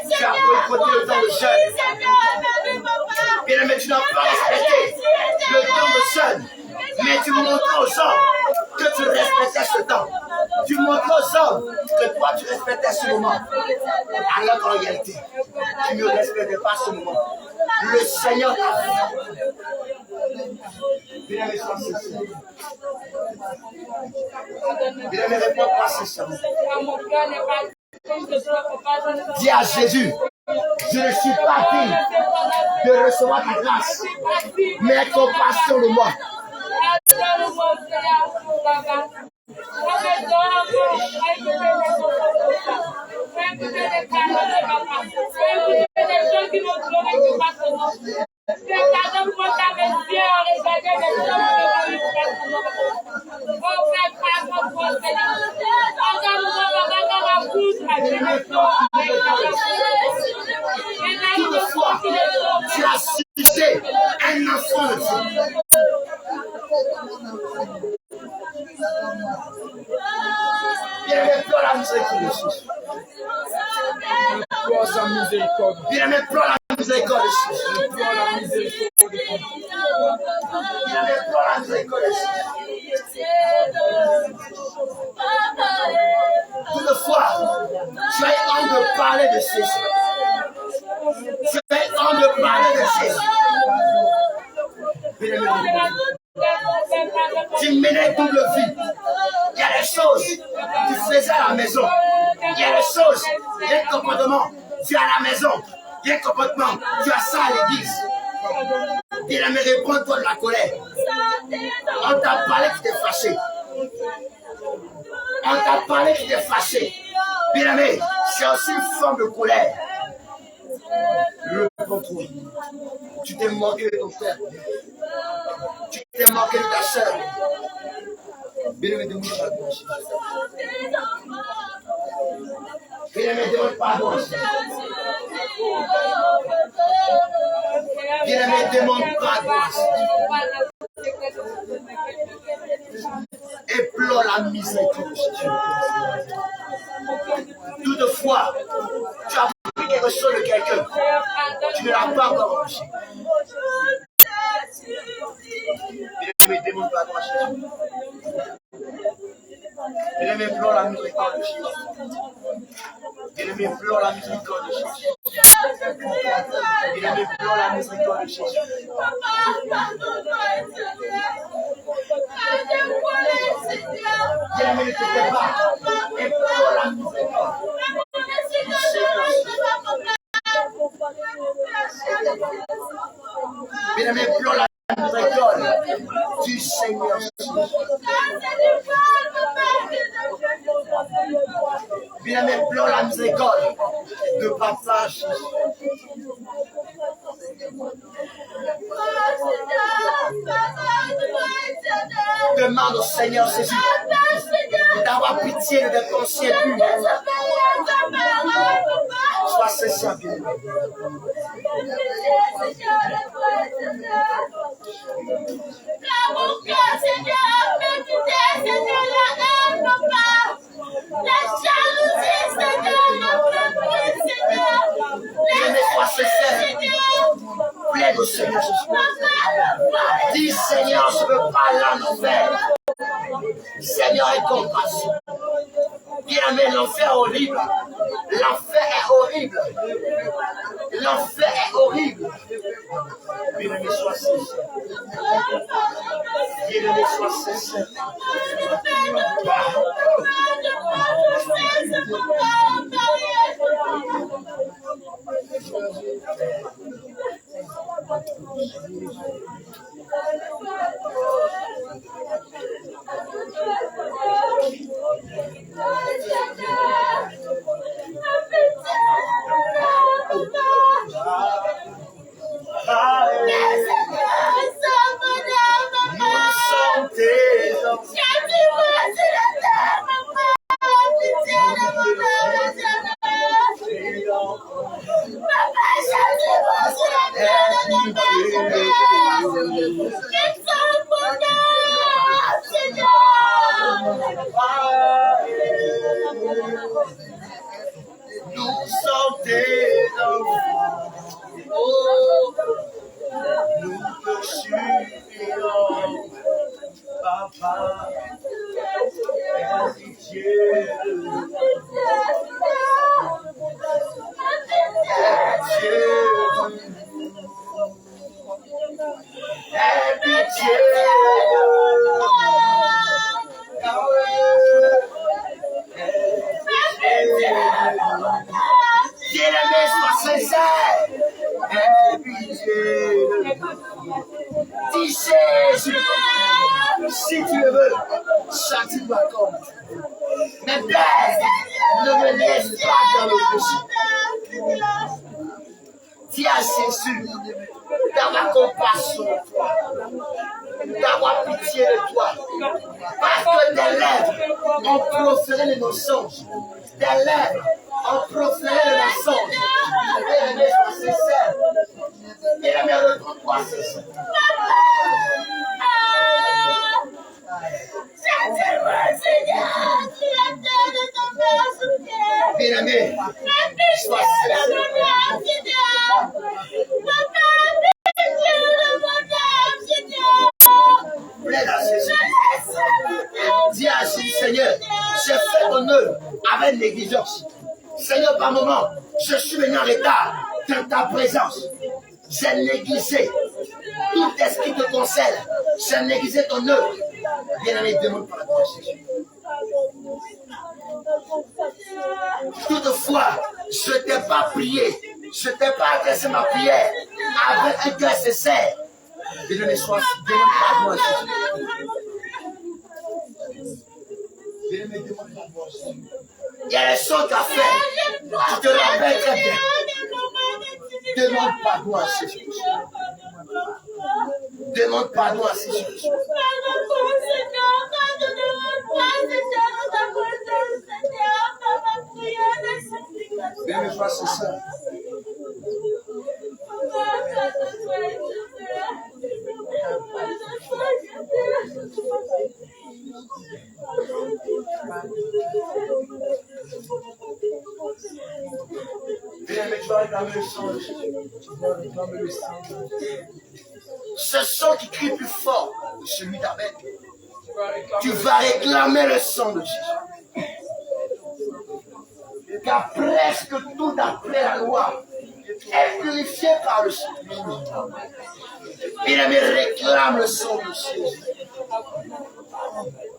[SPEAKER 3] Tu as boycotté le temps de jeûne. n'as pas respecté le temps de jeûne, mais tu montres aux hommes que tu respectais ce temps. Tu montres aux hommes que toi tu respectais ce moment. Alors qu'en réalité, tu ne respectais pas ce moment. Le Seigneur t'a fait. Bien-aimé, sois sincère. Bien-aimé, réponds-toi sincèrement. Dis à Jésus, je ne suis pas digne de recevoir ta grâce, mais aie compassion de moi. Toutefois, tu as suscité un enfant de Dieu. Bien-aimé, pleure la miséricorde de Jésus.
[SPEAKER 1] Pleure sa miséricorde.
[SPEAKER 3] Bien-aimé, pleure la miséricorde de Jésus.
[SPEAKER 1] Pleure la miséricorde.
[SPEAKER 3] Bien-aimé, pleure la miséricorde de Jésus. Toutefois, tu as honte de parler de Jésus. Tu as honte de parler de Jésus. Bien-aimé, tu menais double vie. Il y a des choses que tu faisais à la maison. Il y a des choses, il y a un comportement, tu es à la maison. Il y a un comportement, tu as ça à l'église. Bien-aimé, réponds-toi de la colère. On t'a parlé que tu t'es fâché. On t'a parlé que tu t'es fâché. Bien-aimé, c'est aussi une forme de colère. Réponds-toi. Tu t'es moqué de ton frère. Tu t'es moqué de ta soeur. Bien-aimé, demande pardon. Bien-aimé, demande pardon. Bien-aimé, demande pardon. Et pleure la miséricorde de Jésus. Toutefois, tu as pris quelque chose de quelqu'un. Tu ne l'as pas encore reçu. Bien-aimé, demande pardon à Jésus. Bien-aimé, pleure la miséricorde de Jésus. Bien-aimé, pleure la miséricorde de Jésus. Bien-aimé, pleure la miséricorde de Jésus. Bien-aimé, ne te fais pas. Et pleure la miséricorde. Bien-aimé, pleure la miséricorde du Seigneur. Bien-aimé, pleure la miséricorde de Papa Jésus. Demande au Seigneur Jésus d'avoir pitié de tes consciences pures. Sois sincère, bien. Sois sincère. Plaide au Seigneur Jésus. Dis Seigneur, je ne veux pas aller en enfer. Seigneur, aie compassion. Bien-aimé, l'enfer est horrible. L'enfer est horrible. L'enfer est horrible. Bien-aimé, sois sincère. Bien-aimé, sois sincère. Nous Bien-aimé, sois sincère. Aie pitié. Dis Jésus, si tu le veux, châtie-moi comme. Mais Père, ne me laisse pas dans le péché. Dis à Jésus d'avoir compassion de toi, d'avoir pitié de toi. Parce que tes lèvres ont proféré les mensonges. Tes lèvres ont proféré les mensonges. Bien-aimé, sois sincère. Bien-aimé, retrouve-toi sincère. Bien-aimé, sois sincère. Plaide à Jésus. Dis à Jésus, Seigneur, j'ai fait ton œuvre avec négligence. Seigneur, par moment, je suis venu en retard dans ta présence. J'ai négligé tout ce qui te concerne. J'ai négligé ton œuvre. Bien-aimé, demande par la grâce de Jésus. Toutefois, je ne t'ai pas prié. Je ne t'ai pas adressé ma prière avec un cœur sincère. Bien-aimé, sois, demande pardon à Jésus. Bien-aimé, demande pardon à Jésus. Il y a des choses à faire. Tu te rappelles très bien. Demande pardon à Jésus. Demande pardon à Jésus. Bien-aimé, sois sincère. Bien-aimé, tu vas réclamer le sang de Jésus. Tu vas réclamer le sang de Jésus. Ce sang qui crie plus fort que celui d'Abel. Tu vas réclamer le sang de Jésus. Car presque tout d'après la loi est purifié par le sang. Bien-aimé, réclame le sang de Jésus.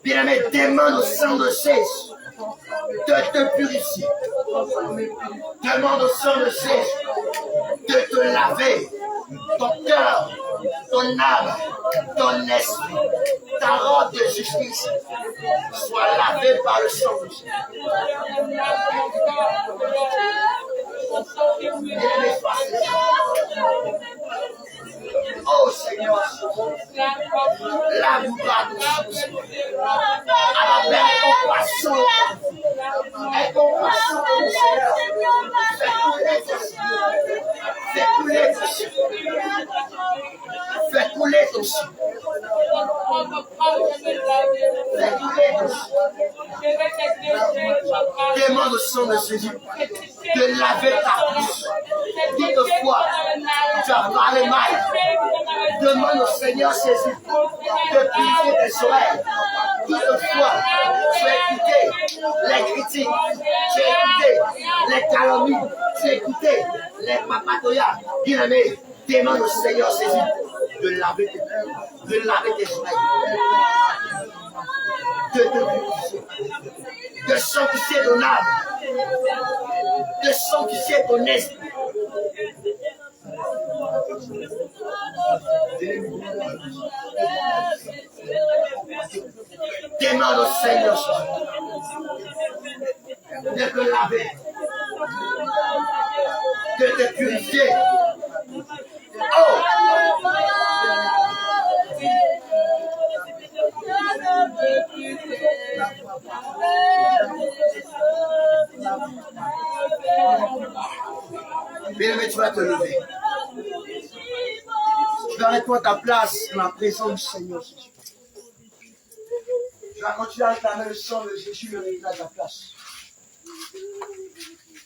[SPEAKER 3] Bien-aimé, demande au sang de Jésus de te purifier. Demande au sang de Jésus de te laver. Ton cœur, ton âme, ton esprit, ta robe de justice soit lavée par le sang de Jésus. Bien-aimé, sois sincère. Oh Seigneur, lave-nous par ton sang. Alors Père, aie compassion. Aie compassion, mon Seigneur. Fais couler ton sang. Fais couler ton sang. Fais couler ton sang. Demande au sang de Jésus de laver ta bouche. Toutefois, tu as parlé mal. Demande au Seigneur Jésus de purifier tes oreilles. Toutefois, tu as écouté les critiques, tu as écouté les calomnies, tu as écouté les papatoyas. Bien-aimé, demande au Seigneur Jésus de laver tes oreilles, de te purifier, de sanctifier ton âme, de sanctifier ton esprit. Demande au Seigneur de te laver, de te purifier. Oh! Bien-aimé, tu vas te lever. Tu vas retourner à ta place dans la présence du Seigneur Jésus. Tu vas continuer à réclamer le sang de Jésus, le réclame à ta place.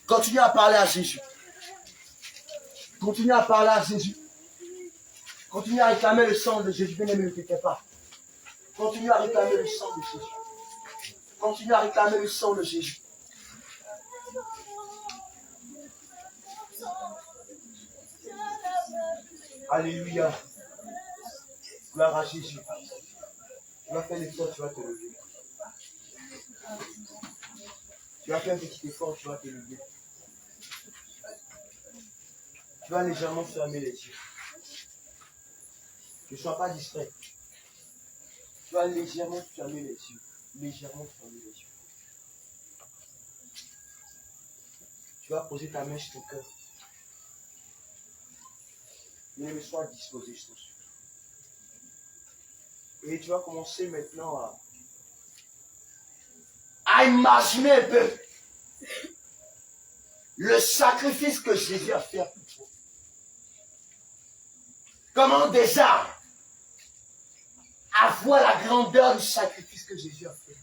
[SPEAKER 3] Continue à parler à Jésus. Continue à parler à Jésus. Continue à réclamer le sang de Jésus. Bien-aimé, ne t'inquiète pas. Continue à réclamer le sang de Jésus. Continue à réclamer le sang de Jésus. Alléluia. Gloire à Jésus. Tu vas faire l'effort, tu vas te lever. Tu vas faire un petit effort, tu vas te lever. Tu vas légèrement fermer les yeux. Ne sois pas distrait. Tu vas légèrement fermer les yeux. Légèrement fermer les yeux. Tu vas poser ta main sur ton cœur. Mais sois disposé, je t'en supplie. Et tu vas commencer maintenant à imaginer un peu le sacrifice que Jésus a fait pour toi. Comment déjà avoir la grandeur du sacrifice que Jésus a fait.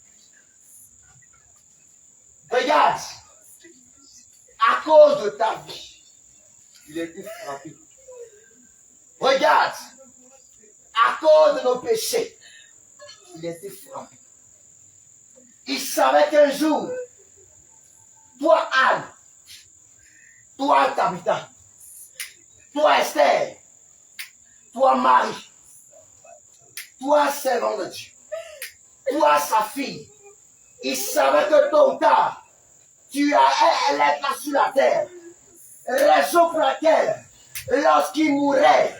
[SPEAKER 3] Regarde, à cause de ta vie, il a été frappé. Regarde, à cause de nos péchés, il a été frappé. Il savait qu'un jour, toi Anne, toi Tabitha, toi Esther, toi Marie, toi servant de Dieu, toi sa fille, il savait que tôt ou tard, tu allais être là sur la terre. Raison pour laquelle, lorsqu'il mourait,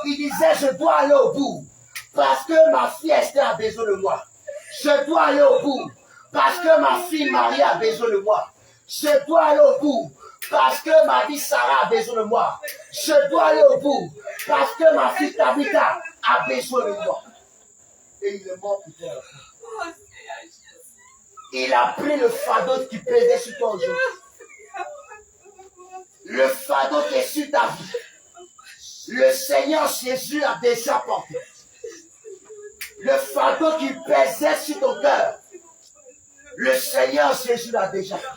[SPEAKER 3] il disait, je dois aller au bout, parce que ma fille Esther a besoin de moi. Je dois aller au bout, parce que ma fille Marie a besoin de moi. Je dois aller au bout, parce que ma fille Sarah a besoin de moi. Je dois aller au bout, parce que ma fille Tabitha a besoin de moi. Et il est mort plus tard. Il a pris le fardeau qui pesait sur ton genou. Le fardeau qui est sur ta vie. Le Seigneur Jésus a déjà porté. Le fardeau qui pesait sur ton cœur. Le Seigneur Jésus l'a déjà fait.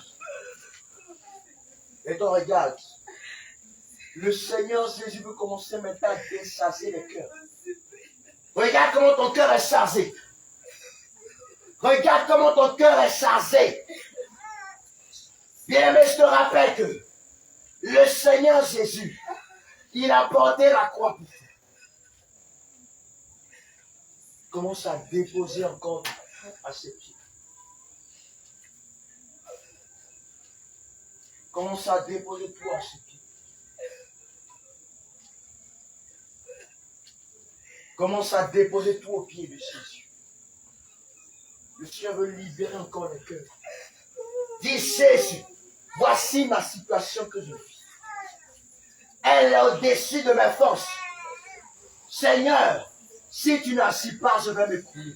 [SPEAKER 3] Et donc regarde. Le Seigneur Jésus veut commencer maintenant à décharger les cœurs. Regarde comment ton cœur est chargé. Regarde comment ton cœur est chargé. Bien aimé, je te rappelle que le Seigneur Jésus, il a porté la croix pour toi. Commence à déposer encore à ses pieds. Commence à déposer tout à ses pieds. Commence à déposer tout aux pieds de Jésus. Le Seigneur veut libérer encore le cœur. Dis Jésus, voici ma situation que je vis. Elle est au-dessus de mes forces. Seigneur, si tu n'agis pas, je vais me couler.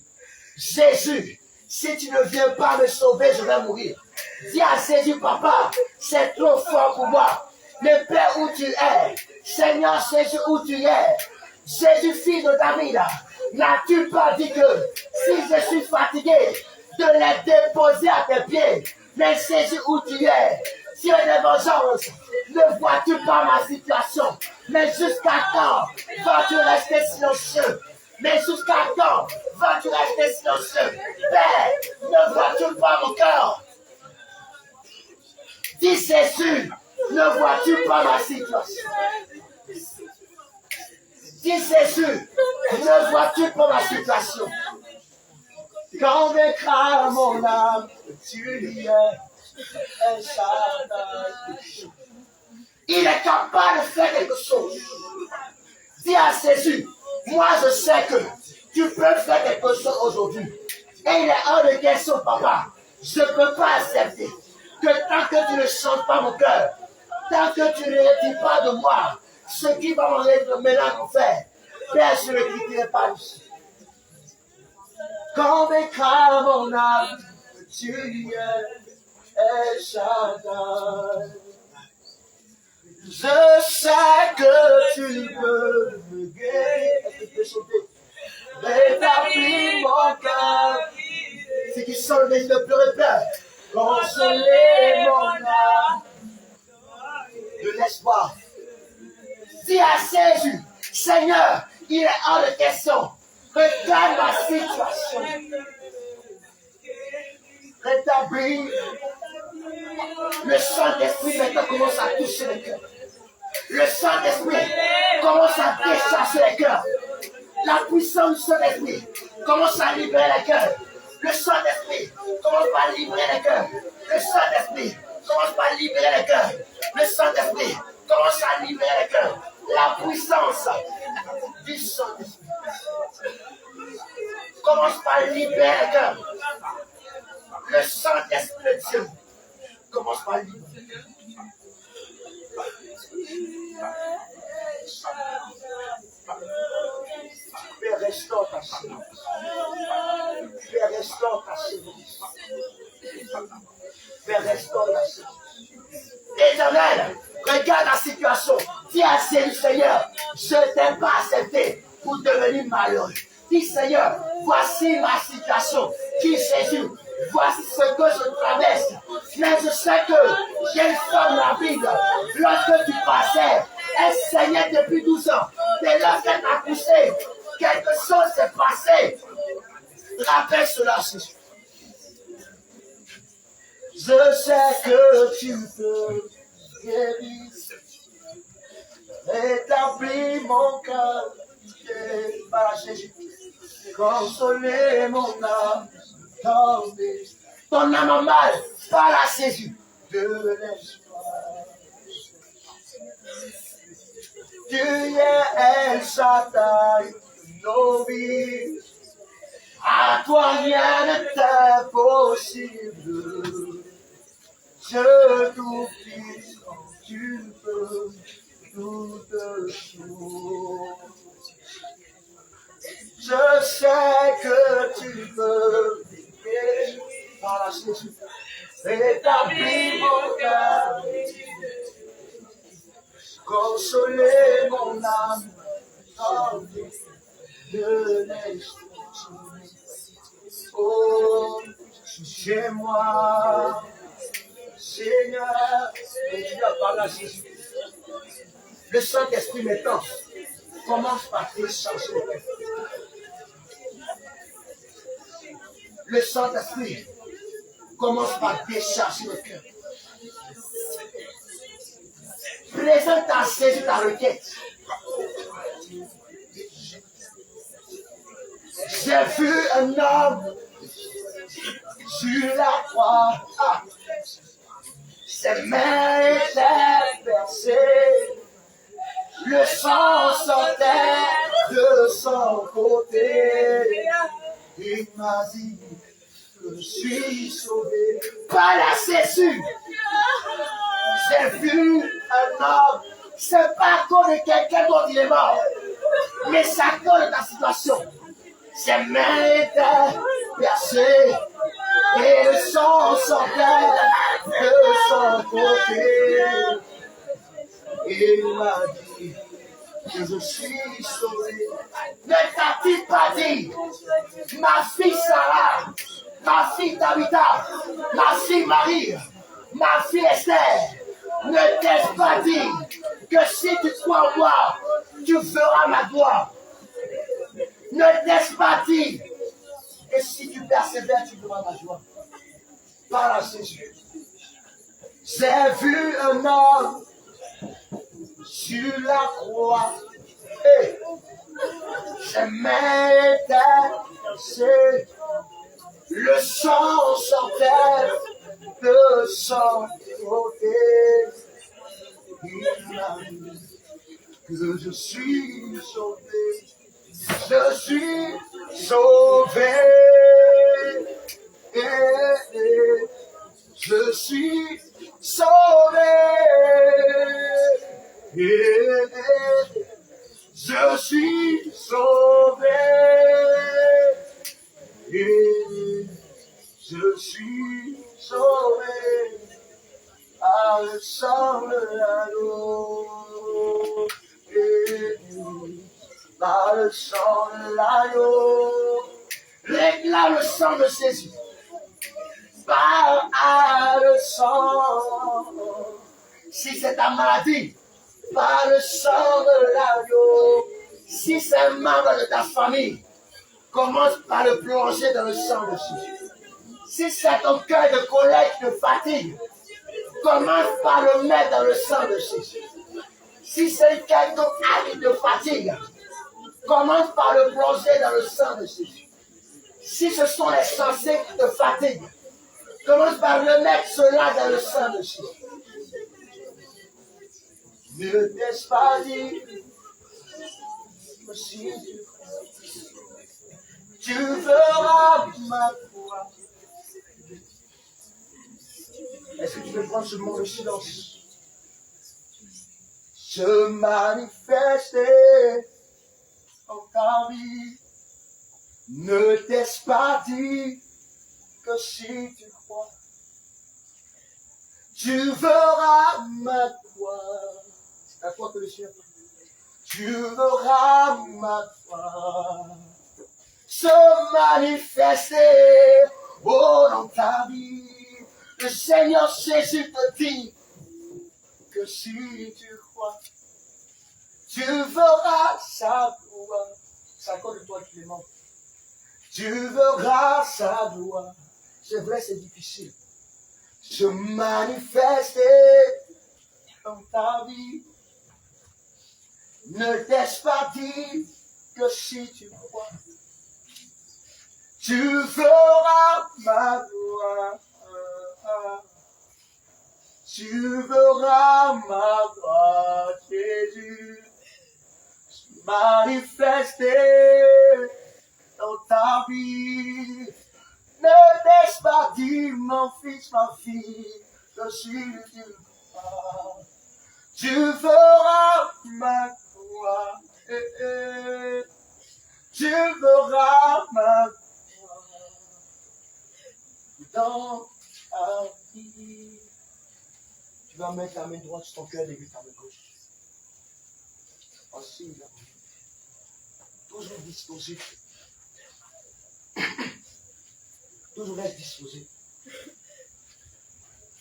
[SPEAKER 3] Jésus, si tu ne viens pas me sauver, je vais mourir. Dis à Jésus, papa, c'est trop fort pour moi. Le Père où tu es, Seigneur Jésus où tu es, Jésus, fils de David, n'as-tu pas dit que si je suis fatigué, de les déposer à tes pieds? Mais Jésus où tu es, Dieu de vengeance, ne vois-tu pas ma situation? Mais jusqu'à quand vas-tu rester silencieux? Mais jusqu'à quand vas-tu rester silencieux? Père, ne vois-tu pas mon cœur? Dis Jésus, ne vois-tu pas ma situation? Dis Jésus, ne vois-tu pas ma situation? Quand vaincra mon âme, tu y es. Il est capable de faire quelque chose. Dis à Jésus, moi je sais que tu peux faire quelque chose aujourd'hui. Et il est hors de question, papa. Je ne peux pas accepter que tant que tu ne chantes pas mon cœur, tant que tu ne dis pas de moi, ce qui va m'emmener en enfer, Père, je ne quitterai pas ici. Quand vaincra mon âme, tu y es, Shaddai. Je sais que tu peux me guérir. Rétablir mon cœur. C'est qui sont le de pleurer, Père. Consoler mon âme de l'espoir. Dis à Jésus, Seigneur, il est hors de question. Regarde ma situation. Rétablis. Le Saint-Esprit maintenant commence à toucher les cœurs. Le Saint-Esprit commence à décharger les cœurs. La puissance du Saint-Esprit commence à libérer les cœurs. Le Saint-Esprit commence par libérer les cœurs. Le Saint-Esprit commence par libérer les cœurs. Le Saint-Esprit commence à libérer les cœurs. La puissance du Saint-Esprit commence par libérer les cœurs. Le Saint-Esprit de Dieu commence par libérer. Père, restaure ta séance. Père, restaure ta séance. Père, restaure ta séance. Éternel, regarde la situation. Dis à Seigneur, je ne t'ai pas accepté pour devenir malheureux. Dis Seigneur, voici ma situation. Dis Jésus, voici ce que je traverse. Mais je sais que j'ai une femme dans la Bible. Lorsque tu passais, elle saignait depuis 12 ans. Et lorsqu'elle t'a poussé, quelque chose s'est passé. Rappelle cela, Jésus. Je sais que tu peux guérir. Établis mon cœur. Par Jésus. Consoler mon âme. Ton âme a mal. Par la Jésus. De l'espoir. Tu es El Shaddai, nos vies. À toi rien n'est impossible. Je t'oublie quand tu peux toutes choses. Je sais que tu peux guérir par la Jésus. Établis mon cœur. Consoler mon âme dans de l'esprit. Oh, chez moi, Seigneur, et tu as parlé à Jésus. Le Saint-Esprit maintenant commence par décharger le cœur. Le Saint-Esprit commence par décharger le cœur. Présente à Jésus ta requête. J'ai vu un homme sur la croix. Ses mains étaient percées. Le sang sortait de son côté. Il m'a dit que je suis sauvé par la Jésus. J'ai vu un homme, c'est pas à cause de quelqu'un dont il est mort, mais c'est à cause de ta situation. Ses mains étaient percées et le sang sortait de son côté. Il m'a dit que je suis sauvé. Ne t'a-t-il pas dit, ma fille Sarah, ma fille Tabitha, ma fille Marie, ma fille Esther, ne t'ai-je pas dit que si tu crois en moi, tu feras ma gloire? Ne t'ai-je pas dit que si tu persévères, tu feras ma joie? Par la Jésus. J'ai vu un homme sur la croix. Et ses mains étaient percées. Le sang sortait de son côté. Il m'a dit que je suis sauvé. Je suis sauvé. Je suis sauvé. Je suis sauvé. Je suis sauvé par le sang de l'agneau. Par le sang de l'agneau. Réclame le sang de Jésus. Par le sang. Si c'est ta maladie, par le sang de l'agneau. Si c'est un membre de ta famille, commence par le plonger dans le sang de Jésus. Si c'est ton cœur de colère qui te fatigue, commence par le mettre dans le sang de Jésus. Si c'est quelqu'un qui te fatigue, Commence par le plonger dans le sang de Jésus. Si ce sont les sensés qui te fatiguent, commence par remettre cela dans le sang de Jésus. Ne t'ai-je pas dit que si tu verras ma foi. Est-ce que tu peux prendre ce moment de silence? Se manifester dans ta vie. Ne t'ai-je pas dit que si tu crois, tu verras ma gloire. C'est à toi que le Seigneur parle. Tu verras ma gloire se manifester dans ta vie. Le Seigneur Jésus te dit que si tu crois, tu verras sa gloire. C'est encore de toi qui les manque. Tu verras sa gloire. C'est vrai, c'est difficile. Se manifester dans ta vie. Ne t'ai-je pas dit que si tu crois, tu verras ma gloire. Tu verras ma gloire, Jésus, manifester dans ta vie. Ne t'ai-je pas dit, mon fils, ma fille, que si tu crois, tu verras ma gloire. Tu verras ma gloire dans ta vie. Tu vas mettre ta main droite sur ton cœur et ta main gauche. Ainsi, là. Toujours disposé. Toujours reste disposé.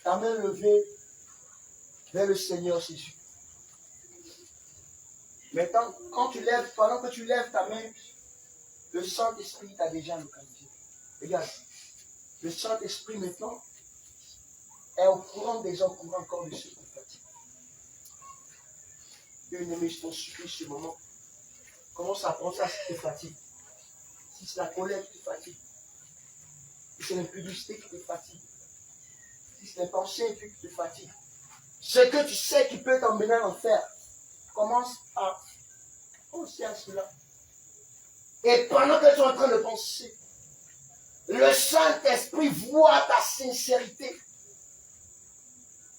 [SPEAKER 3] Ta main levée vers le Seigneur Jésus. Maintenant, quand tu lèves, pendant que tu lèves ta main, le Saint-Esprit t'a déjà localisé. Regarde, le Saint-Esprit maintenant est au courant des gens courant encore de ceux qui fatiguent. Bien-aimé, je t'en supplie ce moment. Commence à penser à ce qui te fatigue. Si c'est la colère qui te fatigue, si c'est l'impudicité qui te fatigue, si c'est les pensées qui te fatiguent, ce que tu sais qui peut t'emmener à l'enfer, commence à penser à cela. Et pendant que tu es en train de penser, le Saint-Esprit voit ta sincérité.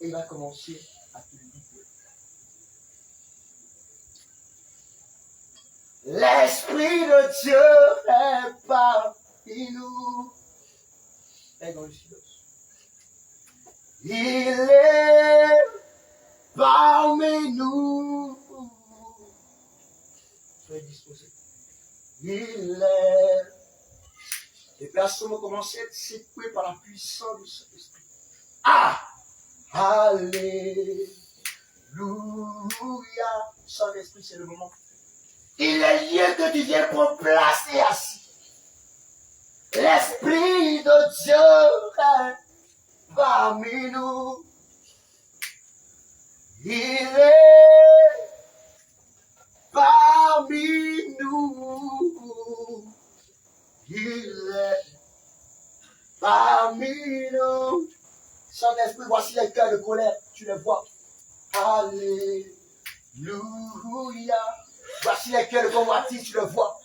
[SPEAKER 3] Et il va commencer à te libérer. L'Esprit de Dieu est parmi nous. Et dans le silence. Il est parmi nous. Soyez disposés. Il est. Les personnes vont commencer à être secouées par la puissance de cet esprit. Ah! Alléluia. Saint-Esprit, c'est le moment. Il est lieu que tu viens pour placer assis. L'Esprit de Dieu est parmi nous. Il est parmi nous. Il est parmi nous. Saint-Esprit, voici les cœurs de colère, tu les vois. Alléluia. Voici les cœurs de convoitise, tu le vois.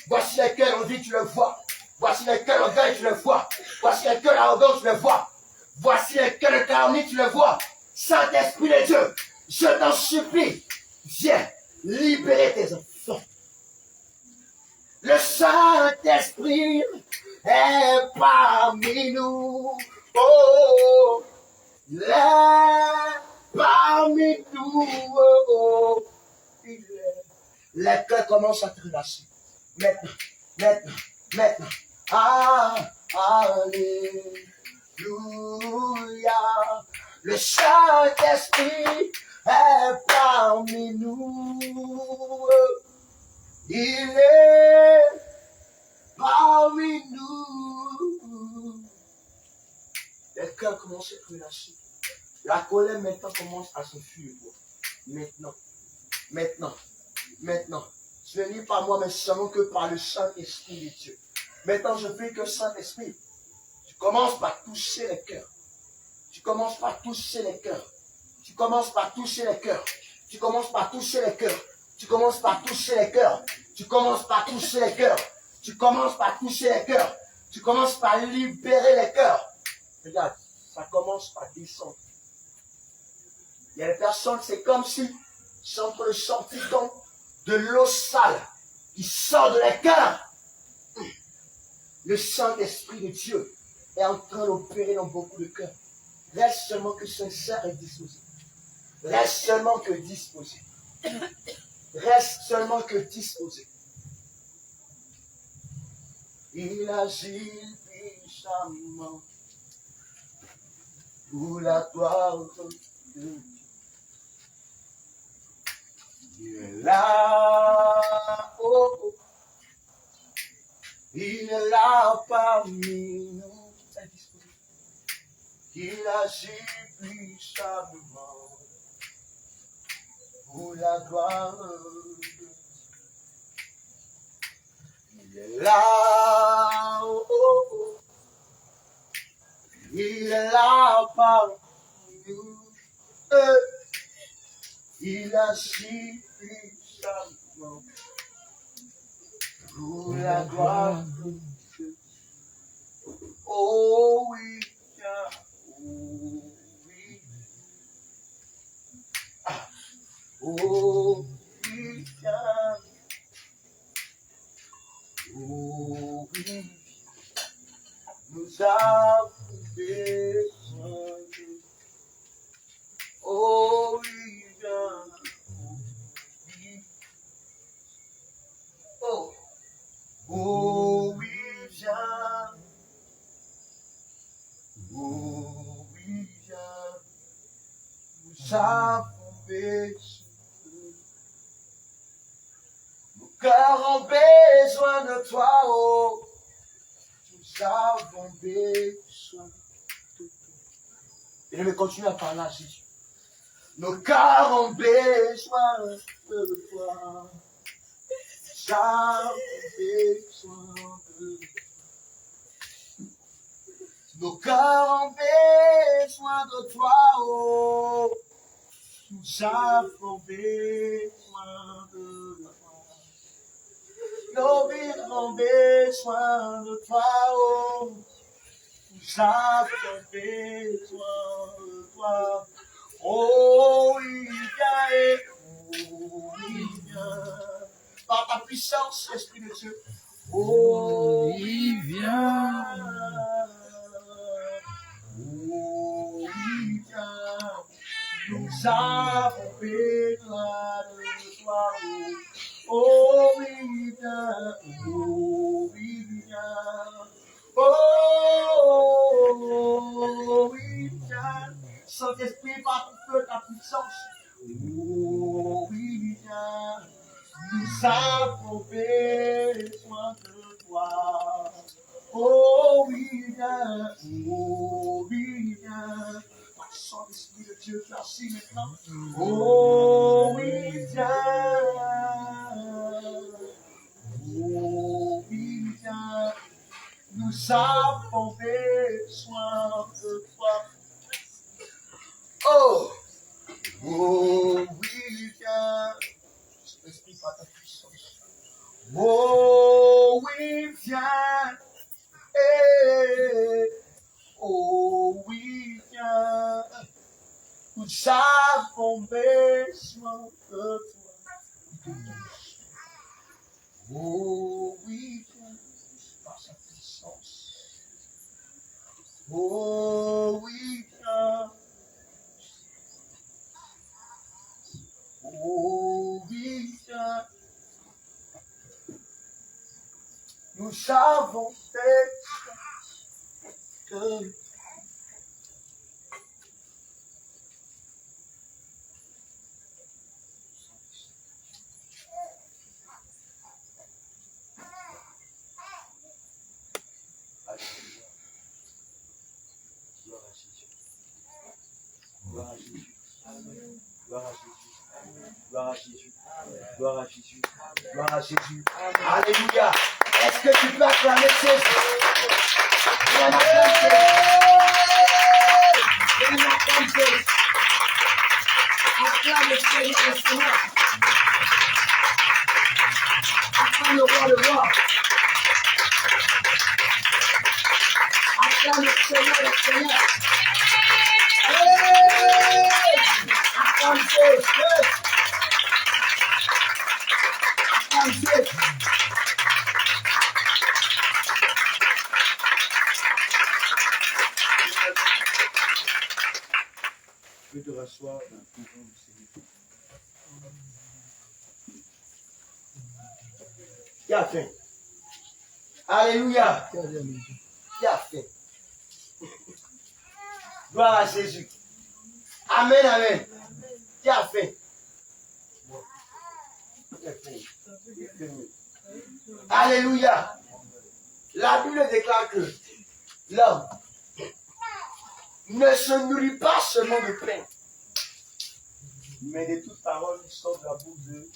[SPEAKER 3] Voici les cœurs d'envie, tu le vois. Voici les cœurs d'orgueil, tu le vois. Voici les cœurs d'arrogance, tu le vois. Voici les cœurs de calomnie, tu le vois. Saint-Esprit de Dieu, je t'en supplie, viens libérer tes enfants. Le Saint-Esprit est parmi nous. Oh, il est parmi nous. Oh, il est. Les cœurs commencent à te relâcher. Maintenant. Alléluia. Le Saint-Esprit est parmi nous. Il est parmi nous. Les cœurs commencent à se relâcher. La colère maintenant commence à se fuir. Maintenant. Ce n'est ni par moi, mais seulement que par le Saint-Esprit de Dieu. Maintenant, je prie que Saint-Esprit, tu commences par toucher les cœurs. Tu commences par toucher les cœurs. Tu commences par toucher les cœurs. Tu commences par toucher les cœurs. Tu commences par toucher les cœurs. Tu commences par toucher les cœurs. Tu commences par toucher les cœurs. Tu commences par libérer les cœurs. Regarde, ça commence par descendre. Il y a des personnes, c'est comme si ils sont en train de sortir donc de l'eau sale qui sort de les cœurs. Le Saint-Esprit de Dieu est en train d'opérer dans beaucoup de cœurs. Reste seulement que sincère et disposé. Reste seulement que disposé. Reste seulement que disposé. Il agit puissamment pour la gloire de Dieu. Il est là, oh, oh. Il est là parmi nous. Il agit puissamment pour la gloire de Dieu. Il est là, oh, oh, oh. Il est là parmi nous. Il agit puissamment pour la gloire de Dieu. Oh oui, oh oui. Ah. Oh oui, oh oui. Nous avons besoin de. Oh oui, oh. Oh oui, viens. Oh oui, viens. Nous avons besoin. Nos cœurs ont besoin de toi, oh. Nous avons besoin de toi. Et je vais continuer à parler à Jésus. Nos cœurs ont besoin de toi. Nous avons besoin de toi. Nos cœurs ont besoin de toi, oh. Nous avons besoin de toi. Nos vies ont besoin de toi, oh. Nous avons besoin de toi. Oh, oui, viens, oh, oui, viens. Par ta puissance, Esprit de Dieu. Oh, oui, viens. Oh, oui, viens. Nous avons besoin de toi. Oh, oui, viens. Oh, oui, viens. Oh, oui, viens. Saint-Esprit, par ton feu, ta puissance. Oh, oui, viens. Nous avons besoin de toi. Oh, oui, viens. Oh, oui, viens. Saint-Esprit de Dieu, merci maintenant. Oh, oui, viens. Oh, oui, viens. Nous avons besoin de toi. Oh, oh, oui, viens. Esprit par ta puissance. Oh, oui, viens. Eh, oh, oui, viens. Nous avons besoin de toi. Oh, oui, viens. Par sa puissance. Oh, oui, viens. Oh, oui, viens. Nous avons besoin de toi. Gloire à Jésus. Gloire à Jésus. Gloire à Jésus. Gloire à Jésus. Gloire à Jésus. Alléluia. Est-ce que tu peux acclamer Jésus? Il acclame Jésus. Acclame le Seigneur. Acclame le roi, le roi. Acclame le Seigneur, le Seigneur. Acclame Jésus. Acclame Jésus. Je te rasseoir dans le pouvoir du Seigneur. Qui a faim? Alléluia. Qui a faim? Gloire à Jésus. Amen, amen. Qui a faim? Alléluia. La Bible déclare que l'homme ne se nourrit pas seulement de pain, mais de toute parole qui sort de la bouche de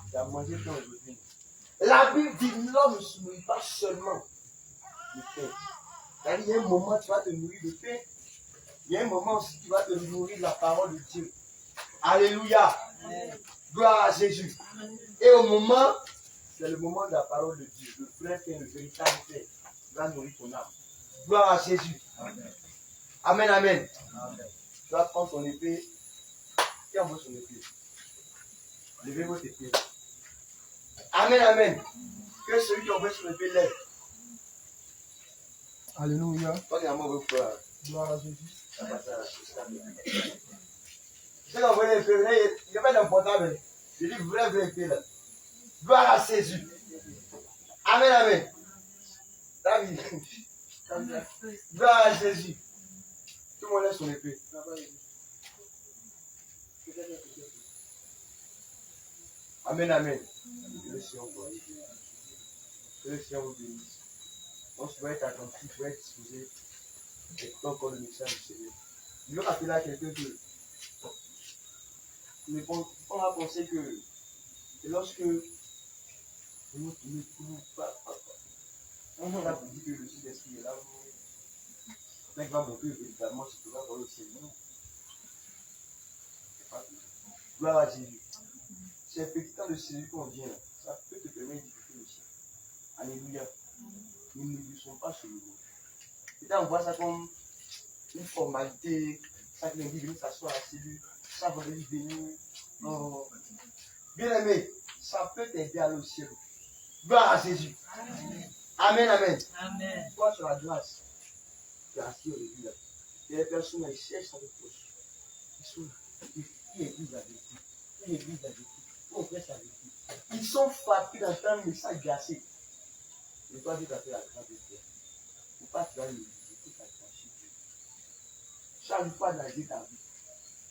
[SPEAKER 3] qui a mangé pain aujourd'hui. La Bible dit l'homme ne se nourrit pas seulement de pain. Car il y a un moment tu vas te nourrir de pain, il y a un moment aussi tu vas te nourrir de la parole de Dieu. Alléluia. Gloire à Jésus. Et au moment, c'est le moment de la parole de Dieu. Le vrai pain, le véritable pain, qui va nourrir ton âme. Gloire à Jésus. Amen. Amen, amen. Amen. Tu vas prendre son épée. Qui envoie son épée? Levez votre épée. Amen, amen. Que celui qui envoie son épée lève.
[SPEAKER 1] Alléluia.
[SPEAKER 3] Toi, tu as mon frère.
[SPEAKER 1] Gloire à Jésus.
[SPEAKER 3] Je vais envoyer l'épée. Il n'y a pas d'importable. Je dis vrai épée là. Gloire à Jésus. Amen, amen. David. Gloire à Jésus. Tout le monde lève son épée. Amen, amen. Que le Seigneur vous bénisse. On se doit être attentif, on doit être disposé. Écoutons encore le message du Seigneur. Je veux rappeler à quelqu'un que on a pensé que lorsque on a dit que le Saint-Esprit est là, on va monter évidemment si tu vas voir le Seigneur. Gloire à Jésus. C'est un petit temps de Seigneur qu'on vient, ça peut te permettre d'écouter aussi. Alléluia. Nous ne négligeons pas ce moment. Peut-être on voit ça comme une formalité, chaque lundi venir s'asseoir à la cellule, chaque vendredi venir. Oh. Bien aimé, ça peut t'aider à aller au ciel. Gloire à Jésus. Amen. Amen, amen. Amen. Toi, sur la grâce, tu es assis au début là. Et les personnes, elles cherchent avec toi. Ils sont là. Qui église avec vous? Qui église avec vous? On prêche avec vous. Ils sont fatigués d'entendre le message glacé. Et toi, tu as fait la grâce de Dieu. Il ne faut pas te faire le visiter ta grâce de Dieu. Chaque fois, dans ta vie.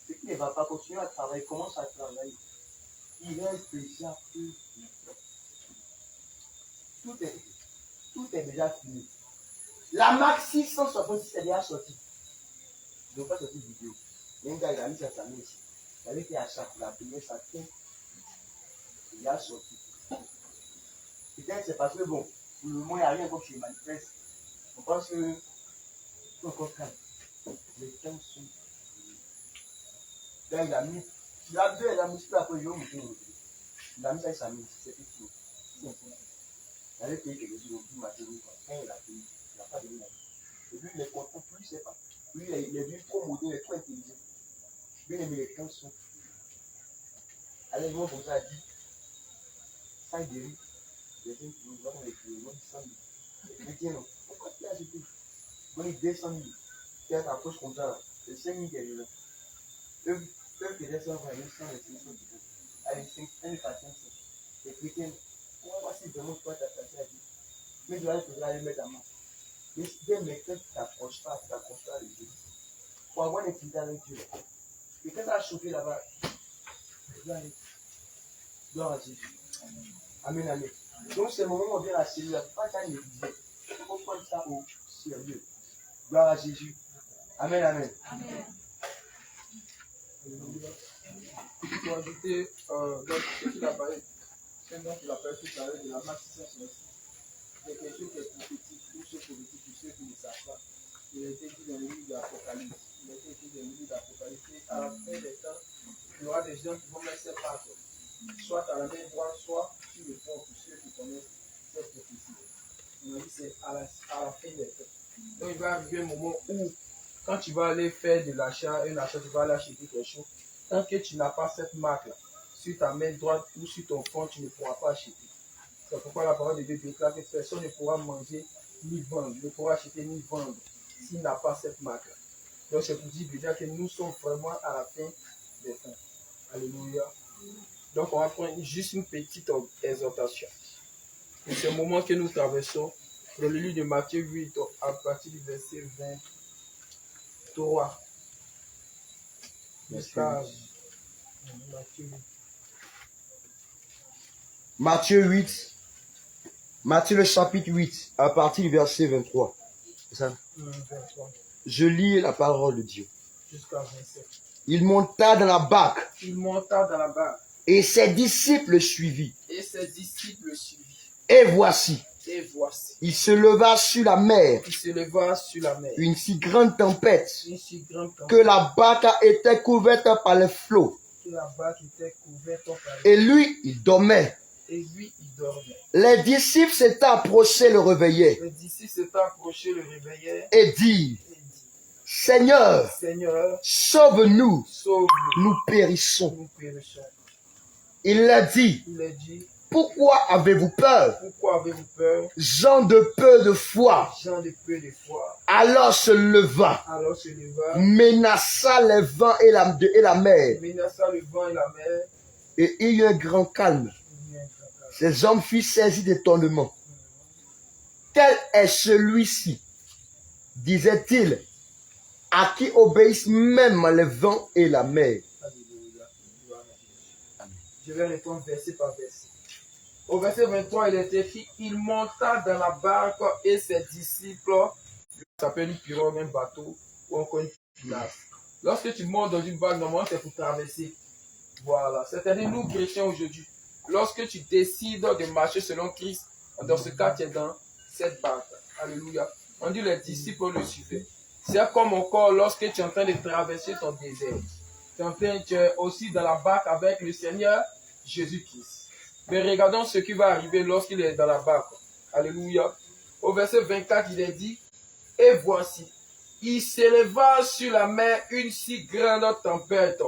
[SPEAKER 3] Ce qui ne va pas continuer à travailler, commence à travailler. Il reste déjà peu de temps. Tout est déjà fini. La Max 666 est déjà sortie. Je ne vais pas sortir de vidéo. Il y a un gars, il a mis sa famille ici. Il avait fait à chaque la première chacun. Il a sorti. Peut-être c'est parce que bon, pour le moment, il n'y a rien comme chez Manifeste. On pense que c'est encore calme. Les temps sont. Là, il a mis. Il a deux, il a mis tout après, il a mis ça, il s'est mis. C'était tout. Il avait payé quelque chose au plus matériel. Quand il a payé, il n'a pas donné la vie. Et puis, les contrôles, plus, je ne sais pas. Lui, il est venu trop moderne, il est trop intelligent. Bien aimé, les temps sont. Allez, moi, comme ça, a dit. Ça, il dérive. Les gens qui nous ont avec le nom de 100 000. Les chrétiens, non. Pourquoi tu as acheté? Bon, il 200 000. Tu as ta poche comme ça, là. C'est 5 000 qui est là. Eux qui étaient 100 000, ils sont les 500 000. Allez, 5 000 par 500. Les chrétiens, pourquoi si vraiment toi tu as passé à Dieu? Mais tu vas aller mettre à main. Mais dès maintenant, tu t'approches pas de Dieu. Pour avoir une intimité avec Dieu. Et quand ça a chauffé là-bas, gloire à Jésus. Amen, amen. Donc c'est le moment où on vient à la cellule, pas qu'à négliger. Il faut prendre ça au sérieux. Gloire à Jésus. Amen, amen. Amen.
[SPEAKER 1] Il faut ajouter, donc, ce qu'il a parlé C'est donc qu'il appelle tout à l'heure de la marche 666. C'est quelque chose qui est prophétique, ou ce politique pour ceux qui ne savent pas. Il a été dit dans le livre d'Apocalypse. Il a été dit dans le livre d'Apocalypse. À la fin des temps, il y aura des gens qui vont mettre ces pattes, soit à la main droite, soit sur le front, pour ceux qui connaissent cette prophétie. On a dit c'est à la fin des temps. Donc il va arriver un moment où, quand tu vas aller faire de l'achat, tu vas aller acheter quelque chose, tant que tu n'as pas cette marque-là, sur ta main droite ou sur ton front, tu ne pourras pas acheter. C'est pourquoi la parole de Dieu déclare que personne ne pourra manger ni vendre, ne pourra acheter ni vendre s'il n'a pas cette marque-là. Donc c'est pour dire déjà que nous sommes vraiment à la fin des temps. Alléluia. Donc on va prendre juste une petite exhortation. Pour ce moment que nous traversons, dans le livre de Matthieu 8, à partir du verset 23. Jusqu'à
[SPEAKER 3] Matthieu 8. Matthieu le chapitre 8, à partir du verset 23. C'est ça?
[SPEAKER 1] 23.
[SPEAKER 3] Je lis la parole de Dieu.
[SPEAKER 1] Jusqu'à 27.
[SPEAKER 3] Il monta dans la barque.
[SPEAKER 1] Il monta dans la barque.
[SPEAKER 3] Et ses disciples le suivirent.
[SPEAKER 1] Et ses disciples le suivirent.
[SPEAKER 3] Et voici,
[SPEAKER 1] Et voici,
[SPEAKER 3] il se leva sur la mer,
[SPEAKER 1] il se leva sur la mer.
[SPEAKER 3] une si grande tempête,
[SPEAKER 1] Une si grande tempête
[SPEAKER 3] que la barque était couverte par les flots.
[SPEAKER 1] que la barque était couverte par
[SPEAKER 3] Et lui, il dormait.
[SPEAKER 1] Et lui, il dormait.
[SPEAKER 3] Les disciples s'étant approchés le réveillaient
[SPEAKER 1] Les disciples s'étant approchés, le réveillaient
[SPEAKER 3] et dirent,
[SPEAKER 1] et dit,
[SPEAKER 3] Seigneur,
[SPEAKER 1] Seigneur,
[SPEAKER 3] sauve-nous,
[SPEAKER 1] sauve-nous,
[SPEAKER 3] nous périssons.
[SPEAKER 1] nous périssons.
[SPEAKER 3] Il leur dit,
[SPEAKER 1] Il a dit,
[SPEAKER 3] pourquoi avez-vous peur,
[SPEAKER 1] pourquoi avez-vous peur,
[SPEAKER 3] gens de peu de foi?
[SPEAKER 1] gens de peu de foi?
[SPEAKER 3] Alors se leva,
[SPEAKER 1] Alors se leva,
[SPEAKER 3] menaça les vents et la mer,
[SPEAKER 1] menaça le vent et la mer.
[SPEAKER 3] et il y eut un grand calme.
[SPEAKER 1] Il y a un grand calme.
[SPEAKER 3] Ces hommes furent saisis d'étonnement. Tel est celui-ci, disait-il, à qui obéissent même les vents et la mer.
[SPEAKER 1] Alléluia. Je vais répondre verset par verset. Au verset 23, il est écrit, il monta dans la barque et ses disciples, ça s'appelle une pirogue, un bateau, ou encore une pilasse. Lorsque tu montes dans une barque, normalement, c'est pour traverser. Voilà. C'est-à-dire, nous, chrétiens, aujourd'hui, lorsque tu décides de marcher selon Christ, dans ce cas, tu es dans cette barque. Alléluia. On dit, les disciples le suivaient. C'est comme encore lorsque tu es en train de traverser ton désert. Tu es aussi dans la barque avec le Seigneur Jésus-Christ. Mais regardons ce qui va arriver lorsqu'il est dans la barque. Alléluia. Au verset 24, il est dit, et voici, il s'éleva sur la mer une si grande tempête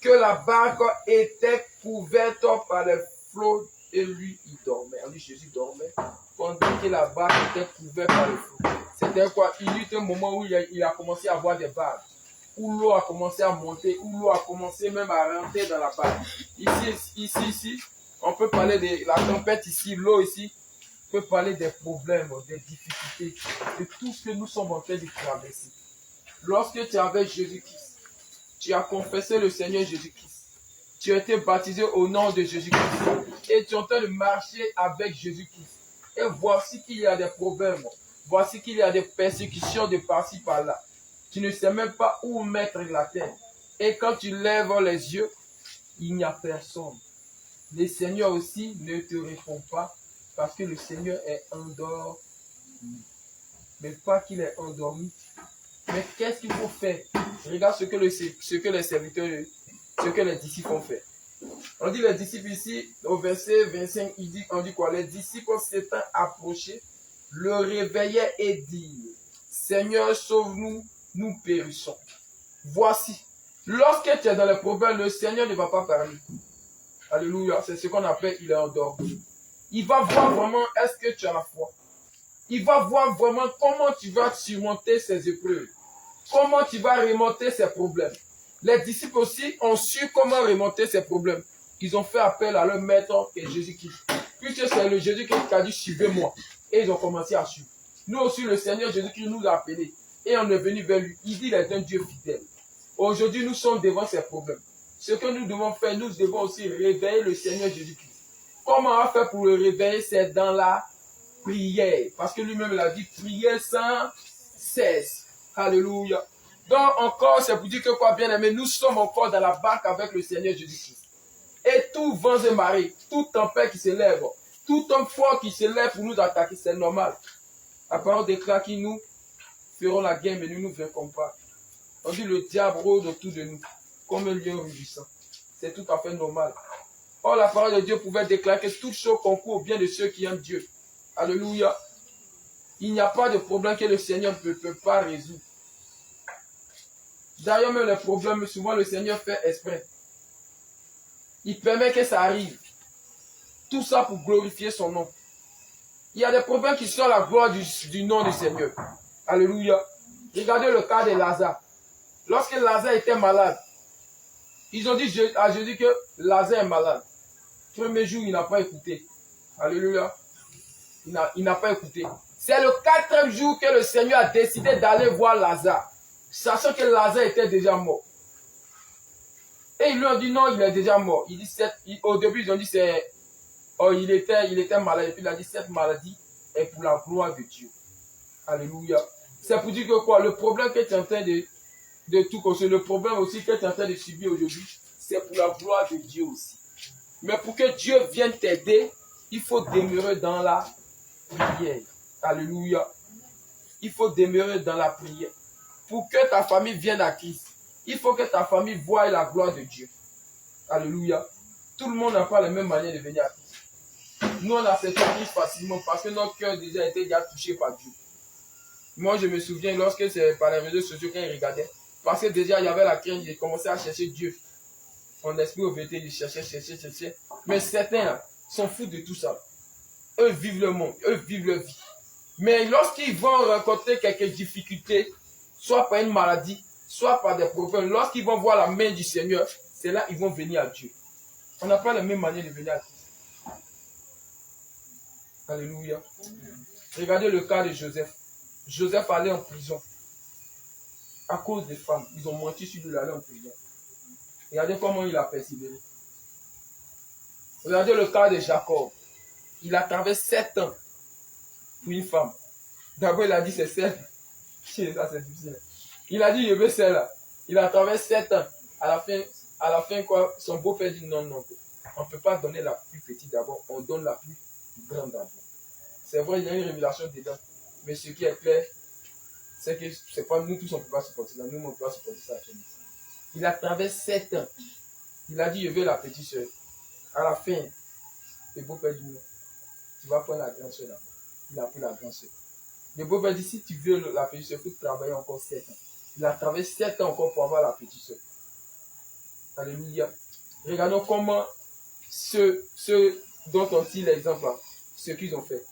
[SPEAKER 1] que la barque était couverte par les flots et lui, il dormait. Lui, Jésus dormait pendant que la barque était couverte par les flots. C'était quoi? Il y a eu un moment où il a commencé à avoir des vagues, où l'eau a commencé à monter, où l'eau a commencé même à rentrer dans la barque. Ici, on peut parler de la tempête ici, l'eau ici, on peut parler des problèmes, des difficultés, de tout ce que nous sommes en train de traverser. Lorsque tu es avec Jésus-Christ, tu as confessé le Seigneur Jésus-Christ, tu as été baptisé au nom de Jésus-Christ et tu es en train de marcher avec Jésus-Christ. Et voici qu'il y a des problèmes, voici qu'il y a des persécutions de par-ci par-là. Tu ne sais même pas où mettre la tête. Et quand tu lèves les yeux, il n'y a personne. Le Seigneur aussi ne te répond pas parce que le Seigneur est endormi. Mais pas qu'il est endormi. Mais qu'est-ce qu'il faut faire? Regarde ce que les serviteurs, ce que les disciples ont fait. On dit les disciples ici, au verset 25, on dit quoi? Les disciples s'étant approchés, le réveillaient et dirent, Seigneur, sauve-nous, nous périssons. Voici, lorsque tu es dans les problèmes, le Seigneur ne va pas parler. Alléluia, c'est ce qu'on appelle, il est endormi. Il va voir vraiment, est-ce que tu as la foi? Il va voir vraiment comment tu vas surmonter ces épreuves. Comment tu vas remonter ces problèmes. Les disciples aussi ont su comment remonter ces problèmes. Ils ont fait appel à leur maître et Jésus-Christ. Puisque c'est le Jésus-Christ qui a dit, suivez-moi. Et ils ont commencé à suivre. Nous aussi, le Seigneur Jésus-Christ nous a appelés. Et on est venu vers lui. Il dit, il est un Dieu fidèle. Aujourd'hui, nous sommes devant ces problèmes. Ce que nous devons faire, nous devons aussi réveiller le Seigneur Jésus-Christ. Comment on va faire pour le réveiller? C'est dans la prière. Parce que lui-même, il a dit, prier sans cesse. Alléluia. Donc encore, c'est pour dire que quoi, bien aimé, nous sommes encore dans la barque avec le Seigneur Jésus-Christ. Et tout vent et marée, toute tempête qui se lève, tout homme fort qui se lève pour nous attaquer, c'est normal. La parole déclare que nous ferons la guerre, mais nous ne vaincrons pas. On dit le diable rôde autour de nous, comme un lion rugissant. C'est tout à fait normal. Or, la parole de Dieu pouvait déclarer que toute chose concourt au bien de ceux qui aiment Dieu. Alléluia. Il n'y a pas de problème que le Seigneur ne peut pas résoudre. D'ailleurs, même les problèmes, souvent le Seigneur fait exprès. Il permet que ça arrive. Tout ça pour glorifier son nom. Il y a des problèmes qui sont la gloire du nom du Seigneur. Alléluia. Regardez le cas de Lazare. Lorsque Lazare était malade, ils ont dit à Jésus que Lazare est malade. Premier jour, il n'a pas écouté. Alléluia. Il n'a pas écouté. C'est le 4e jour que le Seigneur a décidé d'aller voir Lazare, sachant que Lazare était déjà mort. Et ils lui ont dit non, il est déjà mort. Il dit, au début, ils ont dit il était malade. Et puis il a dit cette maladie est pour la gloire de Dieu. Alléluia. C'est pour dire que quoi? Le problème que tu es en train de tout construire, le problème aussi que tu es en train de subir aujourd'hui, c'est pour la gloire de Dieu aussi. Mais pour que Dieu vienne t'aider, il faut demeurer dans la prière. Alléluia. Il faut demeurer dans la prière. Pour que ta famille vienne à Christ, il faut que ta famille voie la gloire de Dieu. Alléluia. Tout le monde n'a pas la même manière de venir à Christ. Nous, on accepte Christ facilement parce que notre cœur déjà été déjà touché par Dieu. Moi, je me souviens, lorsque c'est par les réseaux sociaux, quand ils regardaient, parce que déjà, il y avait la crainte, ils commençaient à chercher Dieu. Mon esprit au vérité, ils cherchaient. Mais certains, là, s'en foutent de tout ça. Eux vivent le monde, eux vivent leur vie. Mais lorsqu'ils vont rencontrer quelques difficultés, soit par une maladie, soit par des problèmes, lorsqu'ils vont voir la main du Seigneur, c'est là qu'ils vont venir à Dieu. On n'a pas la même manière de venir à Dieu. Alléluia. Regardez le cas de Joseph. Joseph allait en prison. À cause des femmes. Ils ont menti sur lui d'aller en prison. Regardez comment il a persévéré. Regardez le cas de Jacob. Il a travaillé 7 ans pour une femme. D'abord, il a dit c'est celle. Ça, c'est difficile. Il a dit je veux celle-là. Il a travaillé 7 ans. À la fin, quoi, son beau-père dit non. On ne peut pas donner la plus petite d'abord. On donne la plus grande d'abord. C'est vrai, il y a une révélation dedans. Mais ce qui est clair, c'est que c'est pas nous tous, on ne peut pas supporter ça. Nous, on ne peut pas supporter ça. Il a travaillé 7 ans. Il a dit je veux la petite soeur. À la fin, le beau-père dit non. Tu vas prendre la grande soeur d'abord. Il a pris la grande soeur. Le beau-père dit si tu veux la petite soeur, il faut travailler encore 7 ans. Il a travaillé 7 ans encore pour avoir la petite soeur. Alléluia. Regardons comment ceux dont on tire l'exemple, ce qu'ils ont fait.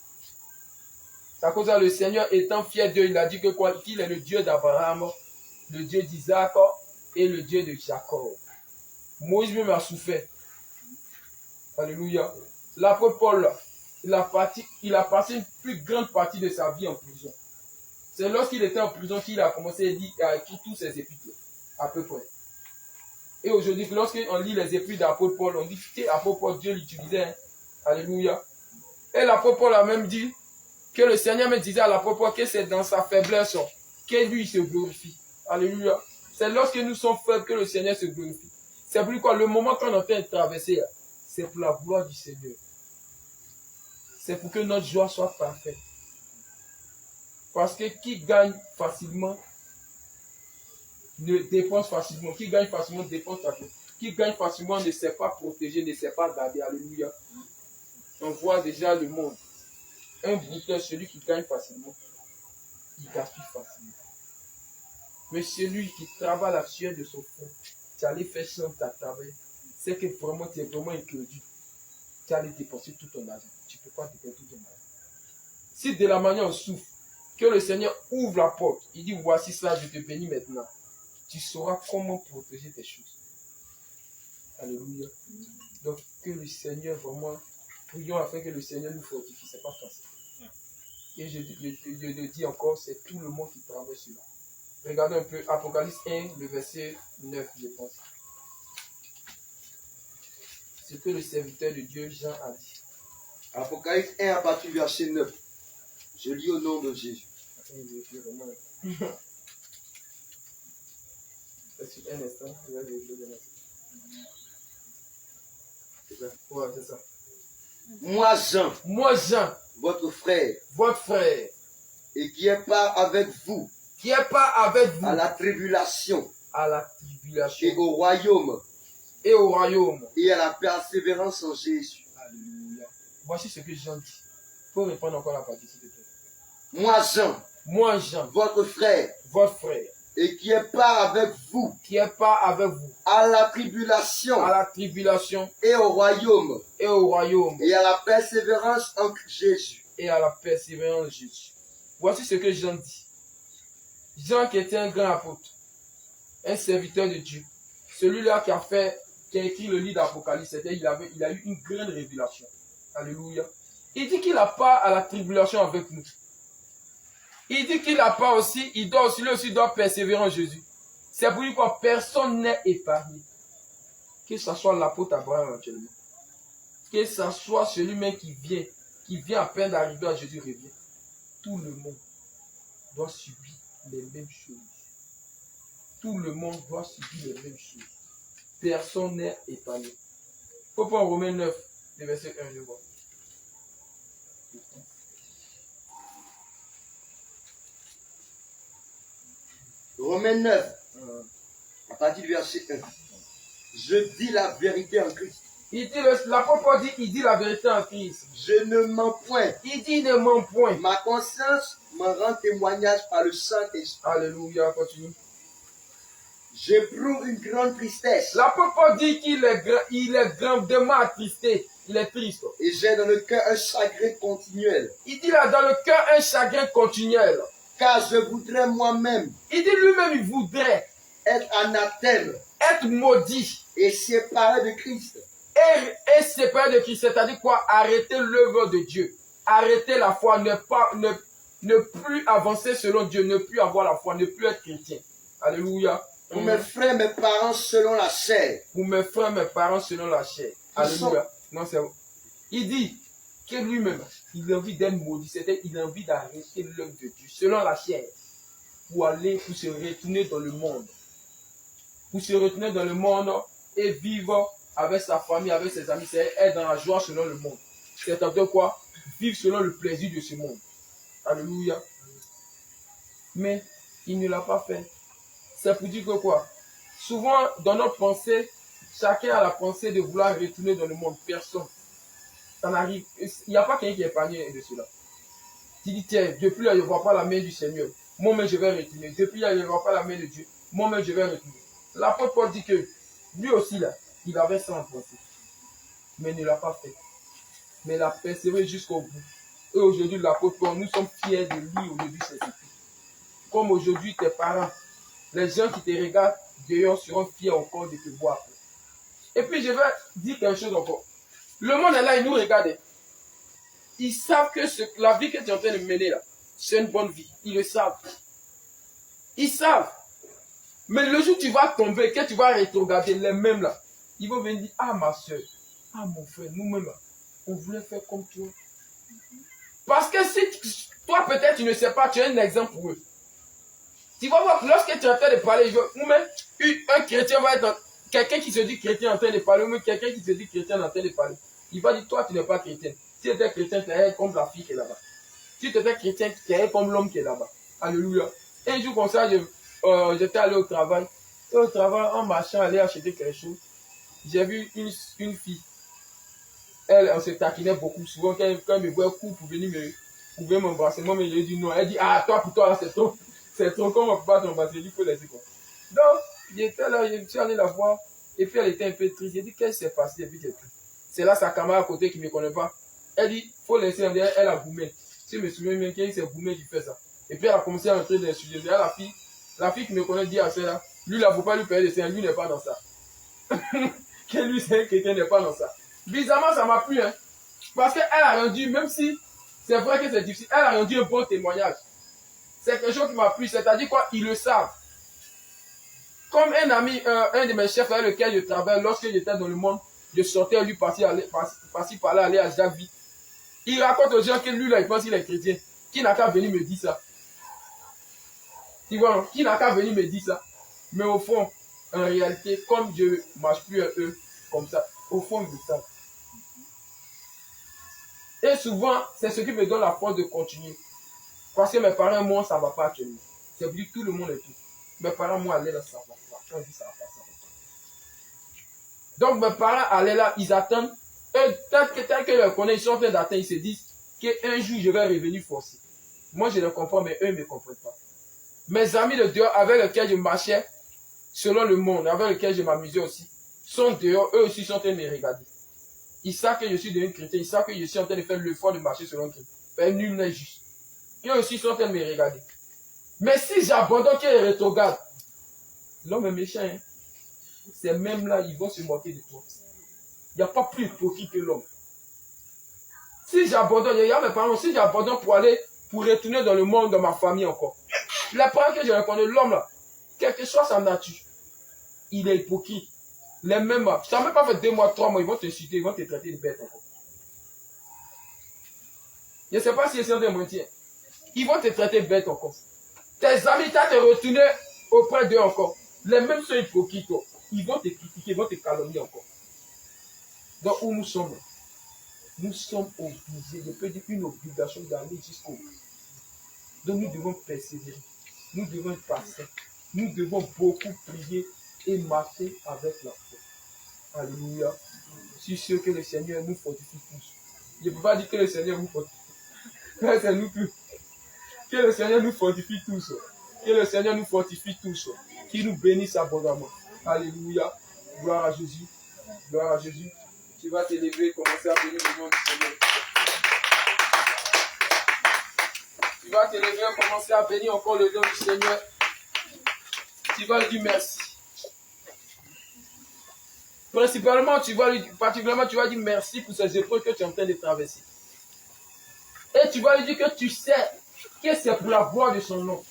[SPEAKER 1] À cause de le Seigneur étant fier d'eux, il a dit que quoi, qu'il est le Dieu d'Abraham, le Dieu d'Isaac et le Dieu de Jacob. Moïse même a souffert. Alléluia. L'apôtre Paul, il a passé une plus grande partie de sa vie en prison. C'est lorsqu'il était en prison qu'il a commencé à écrire tous ses épîtres, à peu près. Et aujourd'hui, lorsqu'on lit les épîtres d'apôtre Paul, on dit que l'apôtre Paul, Dieu l'utilisait. Hein? Alléluia. Et l'apôtre Paul a même dit que le Seigneur me disait à l'apôtre Paul que c'est dans sa faiblesse que lui se glorifie. Alléluia. C'est lorsque nous sommes faibles que le Seigneur se glorifie. C'est pourquoi le moment qu'on est en train de traverser, c'est pour la gloire du Seigneur. C'est pour que notre joie soit parfaite. Parce que qui gagne facilement ne dépense facilement. Qui gagne facilement dépense facilement. Qui gagne facilement ne sait pas protéger, ne sait pas garder. Alléluia. On voit déjà le monde. Un bouteur, celui qui gagne facilement, il gaspille facilement. Mais celui qui travaille la sueur de son front, tu allais faire ça dans ta travail, c'est que vraiment tu es vraiment introduit. Tu allais dépenser tout ton argent. Tu ne peux pas dépenser tout ton argent. Si de la manière on souffre, que le Seigneur ouvre la porte, il dit voici ça, je te bénis maintenant. Tu sauras comment protéger tes choses. Alléluia. Donc que le Seigneur vraiment, prions afin que le Seigneur nous fortifie, ce n'est pas facile. Et je le dis encore, c'est tout le monde qui travaille sur là. Regardons un peu Apocalypse 1, le verset 9, je pense. Ce que le serviteur de Dieu, Jean, a dit.
[SPEAKER 3] Apocalypse 1 à partir du verset 9. Je lis au nom de Jésus.
[SPEAKER 1] Un instant, je vais vérifier. Ouais, c'est ça.
[SPEAKER 3] Moi, Jean,
[SPEAKER 1] Votre frère,
[SPEAKER 3] et qui est part avec vous
[SPEAKER 1] qui est pas avec vous
[SPEAKER 3] à la tribulation
[SPEAKER 1] à la
[SPEAKER 3] et
[SPEAKER 1] tribulation
[SPEAKER 3] au royaume
[SPEAKER 1] et au royaume.
[SPEAKER 3] et à la persévérance en Jésus.
[SPEAKER 1] Alléluia. Voici ce que Jean dit. Il faut reprendre encore la partie, s'il te plaît.
[SPEAKER 3] Moi, Jean,
[SPEAKER 1] Jean,
[SPEAKER 3] votre frère, et qui est part avec vous
[SPEAKER 1] qui est pas avec vous
[SPEAKER 3] à la tribulation
[SPEAKER 1] à la tribulation
[SPEAKER 3] et au royaume
[SPEAKER 1] et au royaume
[SPEAKER 3] et à la persévérance en Jésus.
[SPEAKER 1] et à la persévérance de Jésus. Voici ce que Jean dit. Jean qui était un grand apôtre, un serviteur de Dieu, celui-là qui a écrit le livre d'Apocalypse, il a eu une grande révélation. Alléluia. Il dit qu'il n'a pas à la tribulation avec nous. Il dit qu'il n'a pas aussi, lui aussi doit persévérer en Jésus. C'est pour lui que personne n'est épargné. Que ce soit l'apôtre Abraham actuellement. Que ce soit celui-même qui vient à peine d'arriver à Jésus revient. Tout le monde doit subir les mêmes choses. Tout le monde doit subir les mêmes choses. Personne n'est épargné. Il faut prendre Romains 9, le verset 1, je vois.
[SPEAKER 3] Romains 9, à partir du verset 1. Je dis la vérité en Christ.
[SPEAKER 1] L'apôtre Paul dit, il dit la vérité en Christ.
[SPEAKER 3] Je ne mens point.
[SPEAKER 1] Il dit, il ne ment point.
[SPEAKER 3] Ma conscience m'en rend témoignage par le Saint-Esprit.
[SPEAKER 1] Alléluia, continue.
[SPEAKER 3] J'éprouve une grande tristesse.
[SPEAKER 1] L'apôtre Paul dit qu'il est grandement attristé. Il est triste.
[SPEAKER 3] Et j'ai dans le cœur un chagrin continuel.
[SPEAKER 1] Il dit là, dans le cœur, un chagrin continuel.
[SPEAKER 3] Car je voudrais moi-même.
[SPEAKER 1] Il dit lui-même, il voudrait
[SPEAKER 3] être anathème.
[SPEAKER 1] Être maudit.
[SPEAKER 3] Et séparé de Christ.
[SPEAKER 1] Et séparé de Christ, c'est-à-dire quoi? Arrêter l'œuvre de Dieu. Arrêter la foi, ne plus avancer selon Dieu, ne plus avoir la foi, ne plus être chrétien. Alléluia.
[SPEAKER 3] Pour mes frères, mes parents selon la chair.
[SPEAKER 1] Pour mes frères, mes parents selon la chair. Alléluia. Non, c'est bon. Il dit que lui-même, il a envie d'être maudit, c'est-à-dire il a envie d'arrêter l'œuvre de Dieu selon la chair. Pour se retourner dans le monde. Pour se retourner dans le monde et vivre avec sa famille, avec ses amis, c'est être dans la joie selon le monde. C'est-à-dire quoi? Vivre selon le plaisir de ce monde. Alléluia. Mais il ne l'a pas fait. C'est pour dire que quoi? Souvent, dans notre pensée, chacun a la pensée de vouloir retourner dans le monde. Personne. Ça n'arrive. Il n'y a pas quelqu'un qui est épargné de cela. Tu dis, tiens, depuis là, je ne vois pas la main du Seigneur. Moi-même, je vais retourner. Depuis là, je ne vois pas la main de Dieu. Moi-même, je vais retourner. L'apôtre Paul dit que lui aussi, là, il avait ça en pensée. Mais il ne l'a pas fait. Mais il a persévéré jusqu'au bout. Et aujourd'hui, l'apôtre Paul, nous sommes fiers de lui au début de cette étude. Comme aujourd'hui, tes parents, les gens qui te regardent d'ailleurs seront fiers encore de te voir. Et puis, je vais dire quelque chose encore. Le monde est là, il nous regarde. Ils savent que la vie que tu es en train de mener là, c'est une bonne vie. Ils le savent. Ils savent. Mais le jour où tu vas tomber, que tu vas regarder les mêmes là, ils vont venir dire, ah ma soeur, ah mon frère, nous-mêmes là, on voulait faire comme toi. Parce que si toi peut-être tu ne sais pas, tu es un exemple pour eux. Tu vas voir, lorsque tu es en train de parler, ou même un chrétien va être, quelqu'un qui se dit chrétien en train de parler, ou même quelqu'un qui se dit chrétien en train de parler, il va dire, toi tu n'es pas chrétien. Si tu étais chrétien, tu es comme la fille qui est là-bas. Si tu étais chrétien, tu es comme l'homme qui est là-bas. Alléluia. Et un jour comme ça, j'étais allé au travail. Et au travail, en marchant, aller acheter quelque chose, j'ai vu une fille. Elle, on se taquinait beaucoup. Souvent, quand elle me voit court pour venir m'embrasser, moi, mais je lui ai dit non. Elle dit, ah, toi, pour toi, là, c'est trop comme on ne peut pas t'embrasser. Il faut laisser quoi. Donc, j'étais là, je suis allé la voir. Et puis, elle était un peu triste. J'ai dit, qu'est-ce qui s'est passé? Et puis, c'est là sa camarade à côté qui ne me connaît pas. Elle dit, il faut laisser, elle a boumé. Si je me souviens bien, c'est boumé qui fait ça. Et puis, elle a commencé à entrer dans le sujet. La fille qui me connaît dit à celle-là, lui, là, il ne faut pas lui payer les seins, lui n'est pas dans ça. Que lui, c'est quelqu'un n'est pas dans ça. Bizarrement, ça m'a plu, hein. Parce qu'elle a rendu, même si c'est vrai que c'est difficile, elle a rendu un bon témoignage. C'est quelque chose qui m'a plu, c'est-à-dire quoi, ils le savent. Comme un ami, un de mes chefs avec lequel je travaille, lorsque j'étais dans le monde, je sortais lui par-ci par-là, aller à Jacques-Vite. Il raconte aux gens que lui, là, il pense qu'il est chrétien. Qui n'a qu'à venir me dire ça? Tu vois, non? Qui n'a qu'à venir me dire ça? Mais au fond, en réalité, comme je ne marche plus à eux comme ça, au fond, ils le savent. Et souvent, c'est ce qui me donne la force de continuer. Parce que mes parents, moi, ça ne va pas actuellement. C'est dit tout le monde est tout. Mes parents, moi, allaient là, ça ne va pas. Quand je dis ça va pas, ça va pas. Donc, mes parents allaient là, ils attendent. Et tel que je les connais, ils sont en train d'attendre, ils se disent qu'un jour, je vais revenir forcer. Moi, je les comprends, mais eux ne me comprennent pas. Mes amis de dehors, avec lesquels je marchais, selon le monde, avec lesquels je m'amusais aussi, sont dehors, eux aussi sont en train de me regarder. Ils savent que je suis devenu chrétien, ils savent que je suis en train de faire l'effort de marcher selon Christ. Mais nul n'est juste. Eux aussi sont en train de me regarder. Mais si j'abandonne qu'ils rétrogradent, l'homme est méchant. Hein? Ces mêmes-là, ils vont se moquer de toi. Il n'y a pas plus hypocrite que l'homme. Si j'abandonne, il y a mes parents, si j'abandonne pour retourner dans le monde de ma famille encore, la première que je reconnais, l'homme là, quelle que soit sa nature, il est hypocrite. Les mêmes, ça n'a même pas fait 2 mois, 3 mois, ils vont te citer, ils vont te traiter de bête encore. Je ne sais pas si c'est de mentir. Ils vont te traiter de bête encore. Tes amis, tu as te retourner auprès d'eux encore. Les mêmes sont hypocrites. Ils vont te critiquer, ils vont te calomnier encore. Donc, où nous sommes? Nous sommes obligés, je peux dire une obligation d'aller jusqu'au bout. Donc, nous devons persévérer. Nous devons être patients. Nous devons beaucoup prier et marcher avec la foi. Alléluia. Je suis sûr que le Seigneur nous fortifie tous. Je ne peux pas dire que le Seigneur nous fortifie. C'est nous tous. Que le Seigneur nous fortifie tous. Que le Seigneur nous fortifie tous. Qu'il nous bénisse abondamment. Alléluia. Gloire à Jésus. Gloire à Jésus. Tu vas t'élever et commencer à bénir le nom du Seigneur. Tu vas t'élever et commencer à bénir encore le nom du Seigneur. Tu vas lui dire merci. Particulièrement, tu vas dire merci pour ces épreuves que tu es en train de traverser. Et tu vas lui dire que tu sais que c'est pour la gloire de son nom.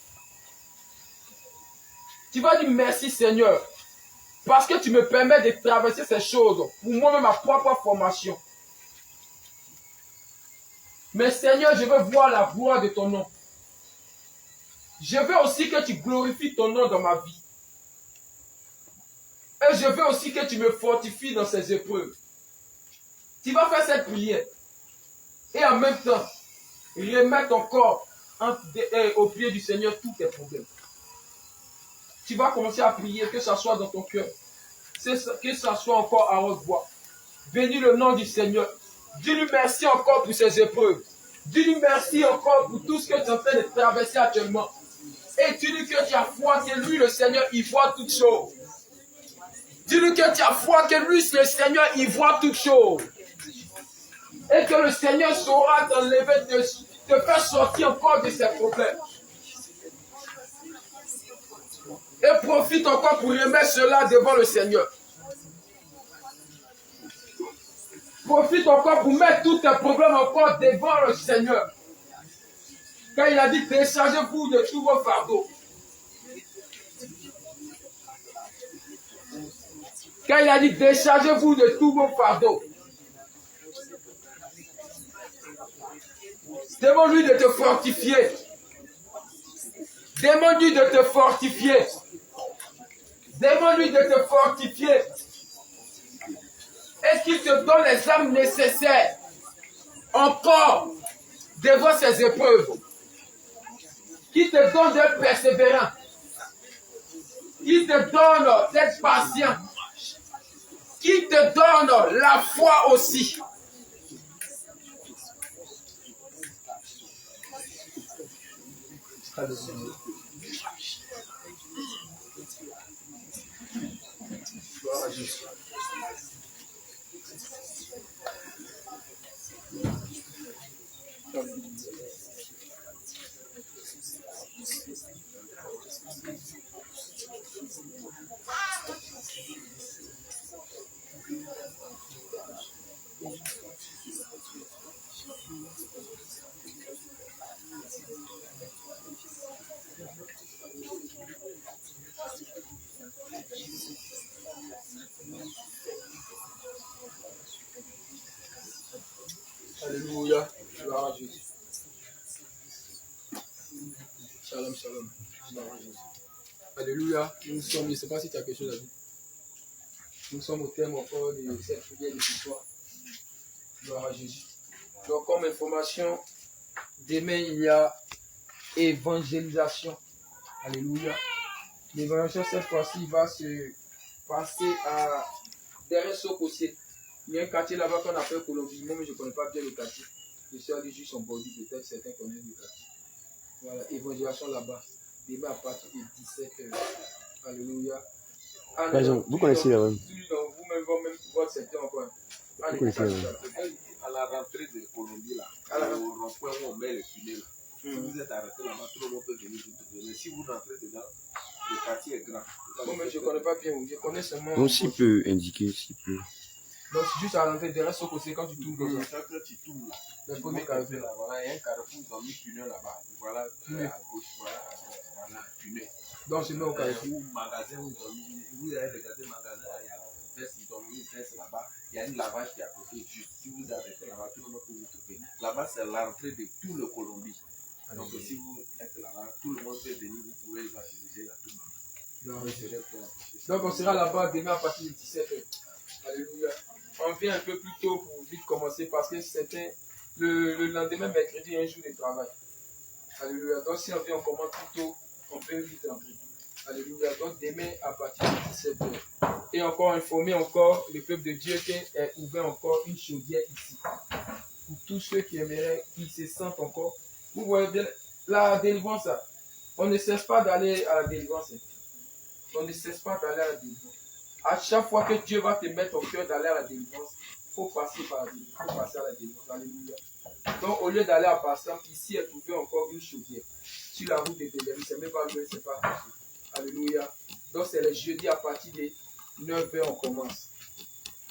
[SPEAKER 1] Tu vas dire merci Seigneur, parce que tu me permets de traverser ces choses pour moi-même ma propre formation. Mais Seigneur, je veux voir la gloire de ton nom. Je veux aussi que tu glorifies ton nom dans ma vie. Et je veux aussi que tu me fortifies dans ces épreuves. Tu vas faire cette prière. Et en même temps, remettre ton corps au pied du Seigneur tous tes problèmes. Tu vas commencer à prier, que ça soit dans ton cœur, que ça soit encore à haute voix. Bénis le nom du Seigneur. Dis-lui merci encore pour ces épreuves. Dis-lui merci encore pour tout ce que tu es en train de traverser actuellement. Et dis-lui que tu as foi que lui, le Seigneur, il voit toutes choses. Dis-lui que tu as foi que lui, le Seigneur, il voit toutes choses. Et que le Seigneur saura t'enlever, te faire sortir encore de ces problèmes. Et profite encore pour remettre cela devant le Seigneur. Profite encore pour mettre tous tes problèmes encore devant le Seigneur. Quand il a dit, déchargez-vous de tous vos fardeaux. Quand il a dit, déchargez-vous de tous vos fardeaux. Demande-lui de te fortifier. Demande-lui de te fortifier. Demande-lui de te fortifier. Et qu'il te donne les armes nécessaires encore devant ces épreuves. Qu'il te donne d'être persévérant. Qu'il te donne d'être patient. Qu'il te donne la foi aussi. Gloire à Jésus. Alléluia. Gloire à Jésus. Shalom, shalom. Gloire à Jésus. Alléluia. Nous sommes, je ne sais pas si tu as quelque chose à dire. Nous sommes au thème encore de cette prière de ce soir. Gloire à Jésus. Donc, comme information, demain, il y a évangélisation. Alléluia. L'évangélisation, cette fois-ci, va se passer à derrière Sokossié. Il y a un quartier là-bas qu'on appelle Colombie. Moi, mais je ne connais pas bien le quartier. Les soeurs des Juifs sont bordis, peut-être certains connaissent le quartier. Voilà, évangélisation là-bas. Demain à partir de 17h. Alléluia.
[SPEAKER 4] Vous connaissez la même.
[SPEAKER 1] Vous-même vont même pouvoir accepter encore.
[SPEAKER 4] Vous connaissez la même.
[SPEAKER 5] À la rentrée de Colombie, là, au rond-point où on met le filet, là, si vous êtes arrêté là-bas, tout le monde peut venir vous trouver. Mais si vous rentrez dedans, le quartier est grand.
[SPEAKER 1] Bon, mais je ne connais pas bien, je connais seulement.
[SPEAKER 4] Donc, s'il peut indiquer, s'il peut.
[SPEAKER 1] Donc, c'est juste à l'entrée derrière ce côté, quand tu tournes comme ça.
[SPEAKER 5] Quand tu tournes là,
[SPEAKER 1] Le
[SPEAKER 5] tu
[SPEAKER 1] premier
[SPEAKER 5] montes
[SPEAKER 1] carrefour.
[SPEAKER 5] là, voilà, il y a un carrefour, ils ont mis tunnel là-bas. Voilà,
[SPEAKER 1] Tunnel.
[SPEAKER 5] à gauche, voilà, à droite, voilà, tunnel.
[SPEAKER 1] Donc, c'est même au carrefour.
[SPEAKER 5] Ou magasin, où ils ont mis, vous avez regardé le magasin, là, il y a une veste, ils ont mis une veste là-bas. Il y a une lavage qui est à côté, juste. Si vous arrêtez là-bas, tout le monde peut vous trouver. Là-bas, c'est l'entrée de tout le Colombie. Donc, si vous êtes là-bas, tout le monde peut venir, vous pouvez évangéliser là tout le monde.
[SPEAKER 1] Donc, on sera là-bas demain à partir de 17h. Alléluia. On vient un peu plus tôt pour vite commencer parce que c'était le lendemain, mercredi, un jour de travail. Alléluia. Donc, si on vient, on commence plus tôt, on peut vite rentrer. Alléluia. Donc, demain à partir de 17h. Et encore informer encore le peuple de Dieu qu'il est ouvert encore une chaudière ici. Pour tous ceux qui aimeraient, qui se sentent encore. Vous voyez bien, la délivrance, on ne cesse pas d'aller à la délivrance. On ne cesse pas d'aller à la délivrance. À chaque fois que Dieu va te mettre au cœur d'aller à la délivrance, il faut passer par la délivrance. Il faut passer à la délivrance. Alléluia. Donc, au lieu d'aller à Passant, ici est trouvé encore une chaudière. Sur la route de Télévis, c'est même pas loin, c'est pas possible. Alléluia. Donc, c'est le jeudi à partir de 9h, on commence.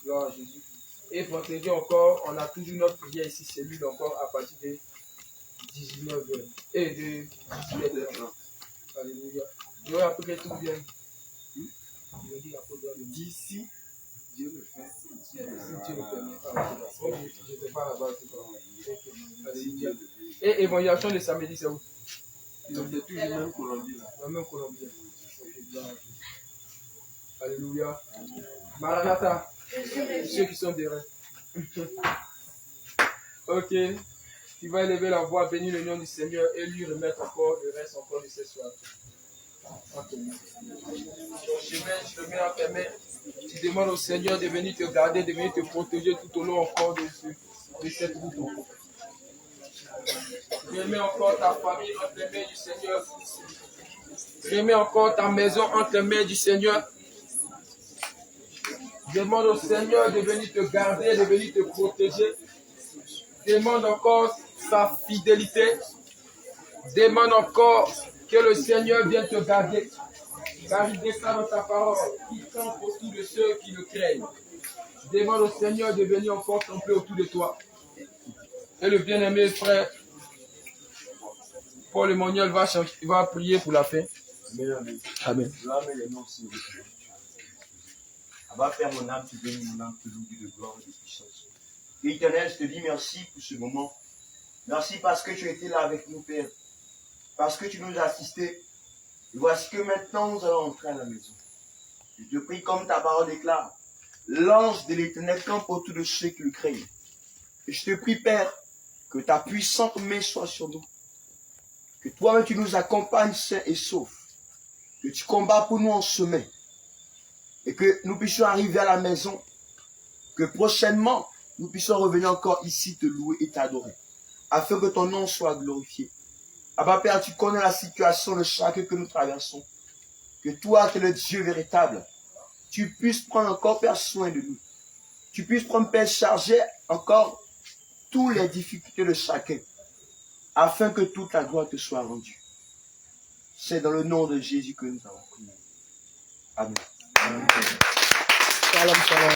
[SPEAKER 1] Gloire à Jésus. Et vendredi encore, on a toujours notre prière ici, cellule encore à partir de 19h. Et de 17h. Alléluia. Je vais après tout bien.
[SPEAKER 5] D'ici, Dieu le fait.
[SPEAKER 1] Si Dieu le permet. Je ne sais pas là-bas. Alléluia. Et évangélisation de samedi, c'est où?
[SPEAKER 5] Donc, c'est toujours même Colombie là.
[SPEAKER 1] La même Colombie. Alléluia. Maranatha. Ceux qui sont derrière. Ok. Tu vas élever la voix, bénir le nom du Seigneur et lui remettre encore le reste encore de ce soir. Ton chemin, tu le mets dans tes mains. Tu demandes au Seigneur de venir te garder, de venir te protéger tout au long encore de cette route. Remets encore ta famille entre les mains du Seigneur. Remets encore ta maison entre les mains du Seigneur. Demande au Seigneur de venir te garder, de venir te protéger. Demande encore sa fidélité. Demande encore que le Seigneur vienne te garder. Car il déclare dans sa parole qu'il campe autour de ceux qui le craignent. Demande au Seigneur de venir encore camper autour de toi. Et le bien-aimé frère Paul Emmanuel va prier pour la fin.
[SPEAKER 3] Amen.
[SPEAKER 4] Amen.
[SPEAKER 3] Va faire mon âme, tu bénis mon âme, tu loues de gloire et de puissance. Éternel, je te dis merci pour ce moment. Merci parce que tu étais là avec nous, Père. Parce que tu nous as assistés. Et voici que maintenant nous allons entrer à la maison. Je te prie comme ta parole déclare. L'ange de l'Éternel campe autour de ceux qui le craignent. Et je te prie, Père, que ta puissante main soit sur nous. Que toi-même tu nous accompagnes sains et saufs. Que tu combats pour nous en chemin. Et que nous puissions arriver à la maison. Que prochainement, nous puissions revenir encore ici te louer et t'adorer. Afin que ton nom soit glorifié. Abba Père, tu connais la situation de chacun que nous traversons. Que toi, qui es le Dieu véritable, tu puisses prendre encore, Père, soin de nous. Tu puisses prendre, Père, charger encore toutes les difficultés de chacun. Afin que toute la gloire te soit rendue. C'est dans le nom de Jésus que nous avons prié. Amen.
[SPEAKER 1] Shalom, shalom.